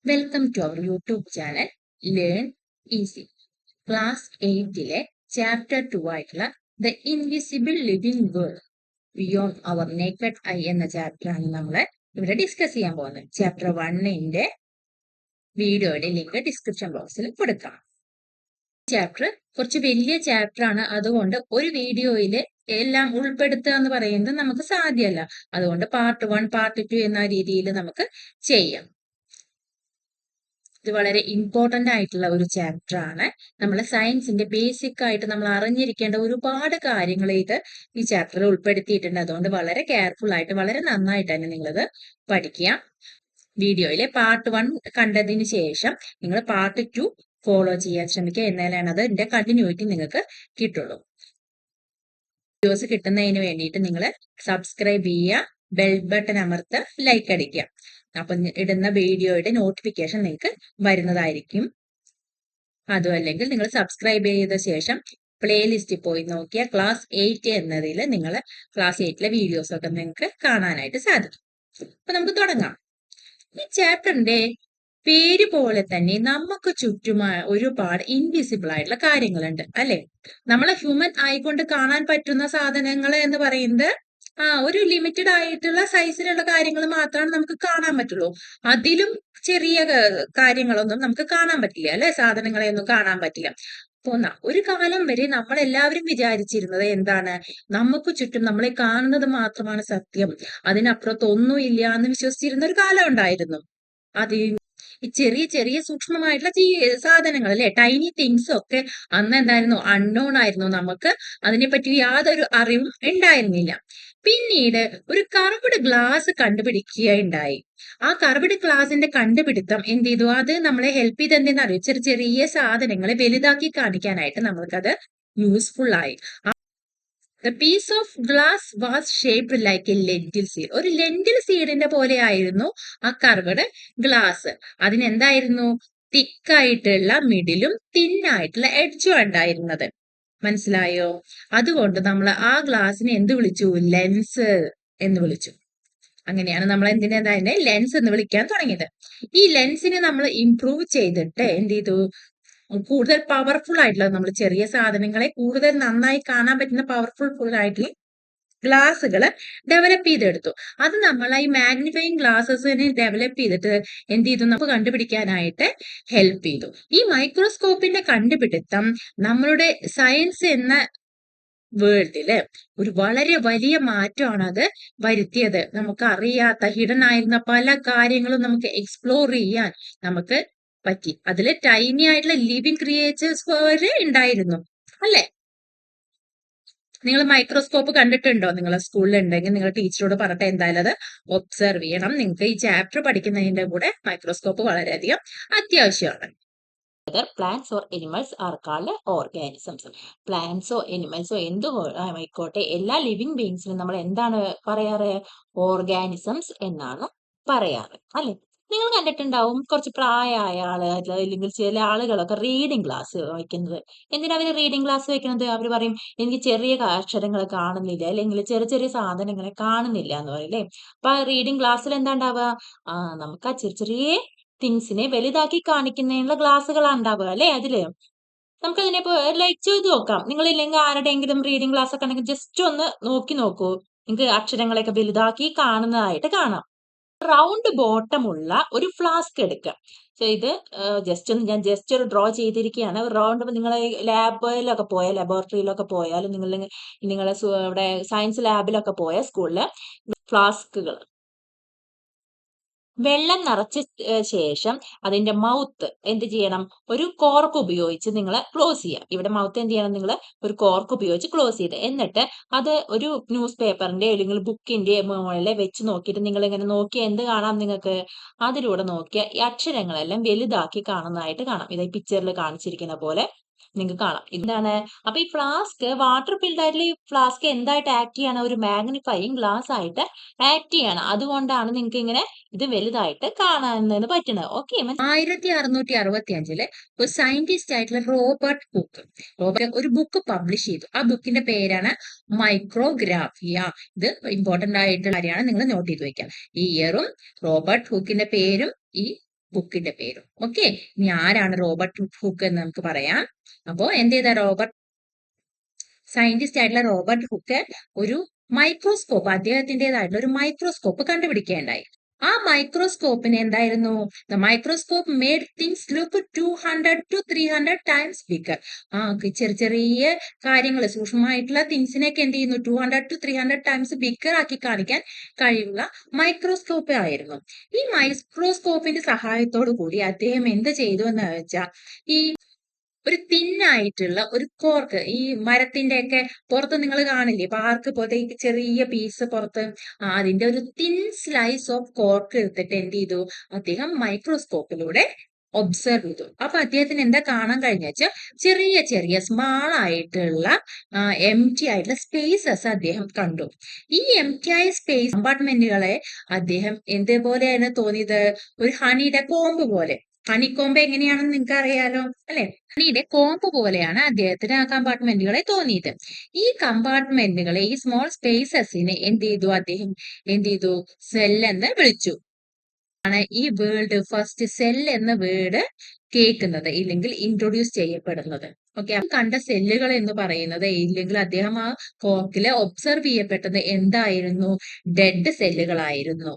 Welcome to our YouTube channel learn easy. Class 8-ലെ chapter 2 ആയിട്ടുള്ള the invisible living world beyond our naked eye എന്ന chapter ആണ് നമ്മൾ ഇവിടെ ഡിസ്കസ് ചെയ്യാൻ പോകുന്നത്. ചാപ്റ്റർ 1-ന്റെ വീഡിയോയുടെ ലിങ്ക് ഡിസ്ക്രിപ്ഷൻ ബോക്സിൽ കൊടുക്കാം. ചാപ്റ്റർ കുറച്ച് വലിയ ചാപ്റ്റർ ആണ്, അതുകൊണ്ട് ഒരു വീഡിയോയിൽ എല്ലാം ഉൾപ്പെടുത്തുക എന്ന് പറയുന്നത് നമുക്ക് സാധ്യമല്ല. അതുകൊണ്ട് പാർട്ട് 1 പാർട്ട് 2 എന്ന രീതിയിൽ നമുക്ക് ചെയ്യാം. ഇത് വളരെ ഇമ്പോർട്ടന്റ് ആയിട്ടുള്ള ഒരു ചാപ്റ്റർ ആണ്. നമ്മൾ സയൻസിന്റെ ബേസിക് ആയിട്ട് നമ്മൾ അറിഞ്ഞിരിക്കേണ്ട ഒരുപാട് കാര്യങ്ങൾ ഈ ചാപ്റ്ററിൽ ഉൾപ്പെടുത്തിയിട്ടുണ്ട്. അതുകൊണ്ട് വളരെ കെയർഫുൾ ആയിട്ട് വളരെ നന്നായിട്ട് തന്നെ നിങ്ങളിത് പഠിക്കുക. വീഡിയോയിലെ പാർട്ട് 1 കണ്ടതിന് ശേഷം നിങ്ങൾ പാർട്ട് 2 ഫോളോ ചെയ്യാൻ ശ്രമിക്കുക. എന്നാലാണ് അതിന്റെ കണ്ടിന്യൂറ്റി നിങ്ങൾക്ക് കിട്ടുള്ളൂ. വീഡിയോസ് കിട്ടുന്നതിന് വേണ്ടിയിട്ട് നിങ്ങൾ സബ്സ്ക്രൈബ് ചെയ്യുക, ബെൽ ബട്ടൺ അമർത്തുക, ലൈക്ക് അടിക്കുക. അപ്പൊ ഇടുന്ന വീഡിയോയുടെ നോട്ടിഫിക്കേഷൻ നിങ്ങൾക്ക് വരുന്നതായിരിക്കും. അതും അല്ലെങ്കിൽ നിങ്ങൾ സബ്സ്ക്രൈബ് ചെയ്ത ശേഷം പ്ലേലിസ്റ്റിൽ പോയി നോക്കിയാൽ ക്ലാസ് 8 എന്നതിൽ നിങ്ങൾ ക്ലാസ് 8-ലെ വീഡിയോസ് ഒക്കെ നിങ്ങൾക്ക് കാണാനായിട്ട് സാധിക്കും. അപ്പൊ നമുക്ക് തുടങ്ങാം. ഈ ചാപ്റ്ററിന്റെ പേര് പോലെ തന്നെ നമുക്ക് ചുറ്റുമായ ഒരുപാട് ഇൻവിസിബിൾ ആയിട്ടുള്ള കാര്യങ്ങളുണ്ട് അല്ലെ. നമ്മളെ ഹ്യൂമൻ ആയിക്കൊണ്ട് കാണാൻ പറ്റുന്ന സാധനങ്ങൾ എന്ന് പറയുന്നത് ഒരു ലിമിറ്റഡ് ആയിട്ടുള്ള സൈസിലുള്ള കാര്യങ്ങൾ മാത്രമാണ് നമുക്ക് കാണാൻ പറ്റുള്ളൂ. അതിലും ചെറിയ കാര്യങ്ങളൊന്നും നമുക്ക് കാണാൻ പറ്റില്ല അല്ലെ. സാധനങ്ങളെ ഒന്നും കാണാൻ പറ്റില്ല. അപ്പൊ ഒരു കാലം വരെ നമ്മൾ എല്ലാവരും വിചാരിച്ചിരുന്നത് എന്താണ്, നമുക്ക് ചുറ്റും നമ്മളെ കാണുന്നത് മാത്രമാണ് സത്യം, അതിനപ്പുറത്തൊന്നും ഇല്ല എന്ന് വിശ്വസിച്ചിരുന്ന ഒരു കാലം ഉണ്ടായിരുന്നു. അത് ഈ ചെറിയ ചെറിയ സൂക്ഷ്മമായിട്ടുള്ള സാധനങ്ങൾ അല്ലെ, ടൈനി തിങ്സ് ഒക്കെ അന്ന് എന്തായിരുന്നു, അൺനോൺ ആയിരുന്നു. നമുക്ക് അതിനെപ്പറ്റി യാതൊരു അറിവും ഉണ്ടായിരുന്നില്ല. പിന്നീട് ഒരു കർവ്ഡ് ഗ്ലാസ് കണ്ടുപിടിക്കുകയുണ്ടായി. ആ കർവ്ഡ് ഗ്ലാസിന്റെ കണ്ടുപിടുത്തം എന്ത് ചെയ്തു, അത് നമ്മളെ ഹെൽപ്പ് ചെയ്ത് എന്തെന്ന് അറിയോ, ചെറിയ ചെറിയ സാധനങ്ങളെ വലുതാക്കി കാണിക്കാനായിട്ട് നമ്മൾക്കത് യൂസ്ഫുൾ ആയി. The piece of glass was shaped like a lentil seed. ഒരു ലെന്റിൽ സീഡിന്റെ പോലെ ആയിരുന്നു ആ കർവ്ഡ് ഗ്ലാസ്. അതിനെന്തായിരുന്നു, തിക്കായിട്ടുള്ള മിഡിലും തിന്നായിട്ടുള്ള എഡ്ജും ഉണ്ടായിരുന്നത്. മനസ്സിലായോ? അതുകൊണ്ട് നമ്മൾ ആ ഗ്ലാസിനെ എന്ത് വിളിച്ചു, ലെൻസ് എന്ന് വിളിച്ചു. അങ്ങനെയാണ് നമ്മൾ അതിനെ ലെൻസ് എന്ന് വിളിക്കാൻ തുടങ്ങിയത്. ഈ ലെൻസിനെ നമ്മൾ ഇംപ്രൂവ് ചെയ്തിട്ട് എന്ത് ചെയ്തു, കൂടുതൽ പവർഫുൾ ആയിട്ടുള്ള, നമ്മൾ ചെറിയ സാധനങ്ങളെ കൂടുതൽ നന്നായി കാണാൻ പറ്റുന്ന പവർഫുൾ ആയിട്ടുള്ള ഗ്ലാസുകൾ ഡെവലപ്പ് ചെയ്തെടുത്തു. അത് നമ്മൾ ഈ മാഗ്നിഫൈങ് ഗ്ലാസസിനെ ഡെവലപ്പ് ചെയ്തിട്ട് എന്ത് ചെയ്തു, നമുക്ക് കണ്ടുപിടിക്കാനായിട്ട് ഹെൽപ്പ് ചെയ്തു. ഈ മൈക്രോസ്കോപ്പിന്റെ കണ്ടുപിടുത്തം നമ്മളുടെ സയൻസ് എന്ന വേൾഡില് ഒരു വളരെ വലിയ മാറ്റമാണ് അത് വരുത്തിയത്. നമുക്ക് അറിയാത്ത ഹിഡൻ ആയിരുന്ന പല കാര്യങ്ങളും നമുക്ക് എക്സ്പ്ലോർ ചെയ്യാൻ നമുക്ക് പറ്റി. അതില് ടൈനി ആയിട്ടുള്ള ലിവിങ് ക്രിയേച്ചേഴ്സ് വരെ ഉണ്ടായിരുന്നു അല്ലെ. നിങ്ങൾ മൈക്രോസ്കോപ്പ് കണ്ടിട്ടുണ്ടോ? നിങ്ങളെ സ്കൂളിൽ ഉണ്ടെങ്കിൽ നിങ്ങൾ ടീച്ചറോട് പറഞ്ഞിട്ട് എന്തായാലും അത് ഒബ്സർവ് ചെയ്യണം. നിങ്ങൾക്ക് ഈ ചാപ്റ്റർ പഠിക്കുന്നതിന്റെ കൂടെ മൈക്രോസ്കോപ്പ് വളരെയധികം അത്യാവശ്യമാണ്. Plants or animals are called organisms. പ്ലാന്റ്സോ എനിമൽസോ എന്തു ആയിക്കോട്ടെ, എല്ലാ ലിവിങ് ബീങ്സിനും നമ്മൾ എന്താണ് പറയാറ്, ഓർഗാനിസംസ് എന്നാണ് പറയാറ് അല്ലെ. നിങ്ങൾ കണ്ടിട്ടുണ്ടാവും കുറച്ച് പ്രായമായ ആളുകൾ അല്ലെങ്കിൽ ചില ആളുകളൊക്കെ റീഡിംഗ് ക്ലാസ് വയ്ക്കുന്നത്. എന്തിനാ അവര് റീഡിംഗ് ക്ലാസ് വെക്കുന്നത്? അവർ പറയും എനിക്ക് ചെറിയ അക്ഷരങ്ങൾ കാണുന്നില്ല, അല്ലെങ്കിൽ ചെറിയ ചെറിയ സാധനങ്ങളെ കാണുന്നില്ല എന്ന് പറയും അല്ലെ. അപ്പൊ റീഡിംഗ് ക്ലാസ്സിൽ എന്താ ഉണ്ടാവുക, നമുക്ക് ആ ചെറിയ ചെറിയ തിങ്സിനെ വലുതാക്കി കാണിക്കുന്നതിനുള്ള ക്ലാസ്സുകളാണ് ഉണ്ടാവുക അല്ലെ. അതില് നമുക്ക് അതിനെ ലൈക്ക് ചെയ്ത് നോക്കാം. നിങ്ങളില്ലെങ്കിൽ ആരുടെയെങ്കിലും റീഡിംഗ് ക്ലാസ് ഒക്കെ ഉണ്ടെങ്കിൽ ജസ്റ്റ് ഒന്ന് നോക്കി നോക്കൂ. നിങ്ങൾക്ക് അക്ഷരങ്ങളെയൊക്കെ വലുതാക്കി കാണുന്നതായിട്ട് കാണാം. റൗണ്ട് ബോട്ടം ഉള്ള ഒരു ഫ്ലാസ്ക് എടുക്കുക. ഇത് ഞാൻ ജസ്റ്റ് ഒരു ഡ്രോ ചെയ്തിരിക്കുകയാണ്. റൗണ്ട് നിങ്ങളെ ലാബിലൊക്കെ പോയാൽ, ലബോറട്ടറിയിലൊക്കെ പോയാലും നിങ്ങളെ ഇവിടെ സയൻസ് ലാബിലൊക്കെ പോയ സ്കൂളില് ഫ്ലാസ്കുകൾ വെള്ളം നിറച്ച ശേഷം അതിന്റെ മൗത്ത് എന്ത് ചെയ്യണം, ഒരു കോർക്ക് ഉപയോഗിച്ച് നിങ്ങൾ ക്ലോസ് ചെയ്യുക. ഇവിടെ മൗത്ത് എന്ത് ചെയ്യണം, നിങ്ങൾ ഒരു കോർക്ക് ഉപയോഗിച്ച് ക്ലോസ് ചെയ്ത്, എന്നിട്ട് അത് ഒരു ന്യൂസ് പേപ്പറിന്റെ അല്ലെങ്കിൽ ബുക്കിന്റെ മുകളിൽ വെച്ച് നോക്കിയിട്ട് നിങ്ങൾ ഇങ്ങനെ നോക്കിയാൽ എന്ത് കാണാം, നിങ്ങൾക്ക് അതിലൂടെ നോക്കിയാൽ ഈ അക്ഷരങ്ങളെല്ലാം വലുതാക്കി കാണുന്നതായിട്ട് കാണാം. ഇത് ഈ പിക്ചറിൽ കാണിച്ചിരിക്കുന്ന പോലെ നിങ്ങൾക്ക് കാണാം. എന്താണ്, അപ്പൊ ഈ ഫ്ലാസ്ക് വാട്ടർ ഫിൽഡ് ആയിട്ടുള്ള ഈ ഫ്ലാസ്ക് എന്തായിട്ട് ആക്ട് ചെയ്യാണ്, ഒരു മാഗ്നിഫൈയിങ് ഗ്ലാസ് ആയിട്ട് ആക്ട് ചെയ്യാണ്. അതുകൊണ്ടാണ് നിങ്ങൾക്ക് ഇങ്ങനെ ഇത് വലുതായിട്ട് കാണാൻ പറ്റുന്നത്. ഓക്കെ. 1665 ഒരു സയന്റിസ്റ്റ് ആയിട്ടുള്ള റോബർട്ട് ഒരു ബുക്ക് പബ്ലിഷ് ചെയ്തു. ആ ബുക്കിന്റെ പേരാണ് മൈക്രോഗ്രാഫിയ. ഇത് ഇമ്പോർട്ടന്റ് ആയിട്ടുള്ള കാര്യമാണ്, നിങ്ങൾ നോട്ട് ചെയ്ത് വെക്കാം. ഈ ഇയറും റോബർട്ട് ഹുക്കിന്റെ പേരും ഈ ബുക്കിന്റെ പേരും. ഓക്കെ, ഇനി ആരാണ് റോബർട്ട് ഹുക്ക് എന്ന് നമുക്ക് പറയാം. അപ്പോ എന്ത് ചെയ്ത സയന്റിസ്റ്റ് ആയിട്ടുള്ള റോബർട്ട് ഹുക്ക് ഒരു മൈക്രോസ്കോപ്പ്, അദ്ദേഹത്തിൻ്റെതായിട്ടുള്ള ഒരു മൈക്രോസ്കോപ്പ് കണ്ടുപിടിക്കുകയുണ്ടായി. ആ മൈക്രോസ്കോപ്പിന് എന്തായിരുന്നു? The microscope made things look 200 to 300 times bigger. ചെറിയ ചെറിയ കാര്യങ്ങൾ, സൂക്ഷ്മമായിട്ടുള്ള തിങ്സിനെയൊക്കെ എന്ത് ചെയ്യുന്നു? 200 to 300 ടൈംസ് ബിഗർ ആക്കി കാണിക്കാൻ കഴിവുള്ള മൈക്രോസ്കോപ്പ് ആയിരുന്നു. ഈ മൈക്രോസ്കോപ്പിന്റെ സഹായത്തോടു കൂടി അദ്ദേഹം എന്ത് ചെയ്തു എന്ന് വെച്ചാൽ, ഈ ഒരു തിന്നായിട്ടുള്ള ഒരു കോർക്ക്, ഈ മരത്തിന്റെ ഒക്കെ പുറത്ത് നിങ്ങൾ കാണില്ലേ, പാർക്ക് പോലത്തെ ചെറിയ പീസ് പുറത്ത്, അതിന്റെ ഒരു തിൻ സ്ലൈസ് ഓഫ് കോർക്ക് എടുത്തിട്ട് എന്ത് ചെയ്തു? അദ്ദേഹം മൈക്രോസ്കോപ്പിലൂടെ ഒബ്സർവ് ചെയ്തു. അപ്പൊ അദ്ദേഹത്തിന് എന്താ കാണാൻ കഴിഞ്ഞ വെച്ചാൽ, ചെറിയ ചെറിയ സ്മാൾ ആയിട്ടുള്ള എം ടി ആയിട്ടുള്ള സ്പേസസ് അദ്ദേഹം കണ്ടു. ഈ എം ടി ആയ സ്പേസ് കമ്പാർട്ട്മെന്റുകളെ അദ്ദേഹം എന്തേപോലെയാണ് തോന്നിയത്? ഒരു ഹണിയുടെ കോമ്പ് പോലെ. ഹണിക്കോമ്പ് എങ്ങനെയാണെന്ന് നിങ്ങൾക്ക് അറിയാലോ അല്ലെ? ഹണിയുടെ കോമ്പ് പോലെയാണ് അദ്ദേഹത്തിന് ആ കമ്പാർട്ട്മെന്റുകളെ തോന്നിയത്. ഈ കമ്പാർട്ട്മെന്റുകളെ, ഈ സ്മോൾ സ്പേസസിനെ എന്ത് ചെയ്തു? അദ്ദേഹം എന്ത് ചെയ്തു? സെൽ എന്ന് വിളിച്ചു. ആണ് ഈ വേർഡ്, ഫസ്റ്റ് സെൽ എന്ന വേർഡ് കേൾക്കുന്നത്, ഇല്ലെങ്കിൽ ഇൻട്രൊഡ്യൂസ് ചെയ്യപ്പെടുന്നത്. ഓക്കെ, കണ്ട സെല്ലുകൾ എന്ന് പറയുന്നത്, ഇല്ലെങ്കിൽ അദ്ദേഹം ആ കോക്കില് ഒബ്സർവ് ചെയ്യപ്പെട്ടത് എന്തായിരുന്നു? ഡെഡ് സെല്ലുകളായിരുന്നു.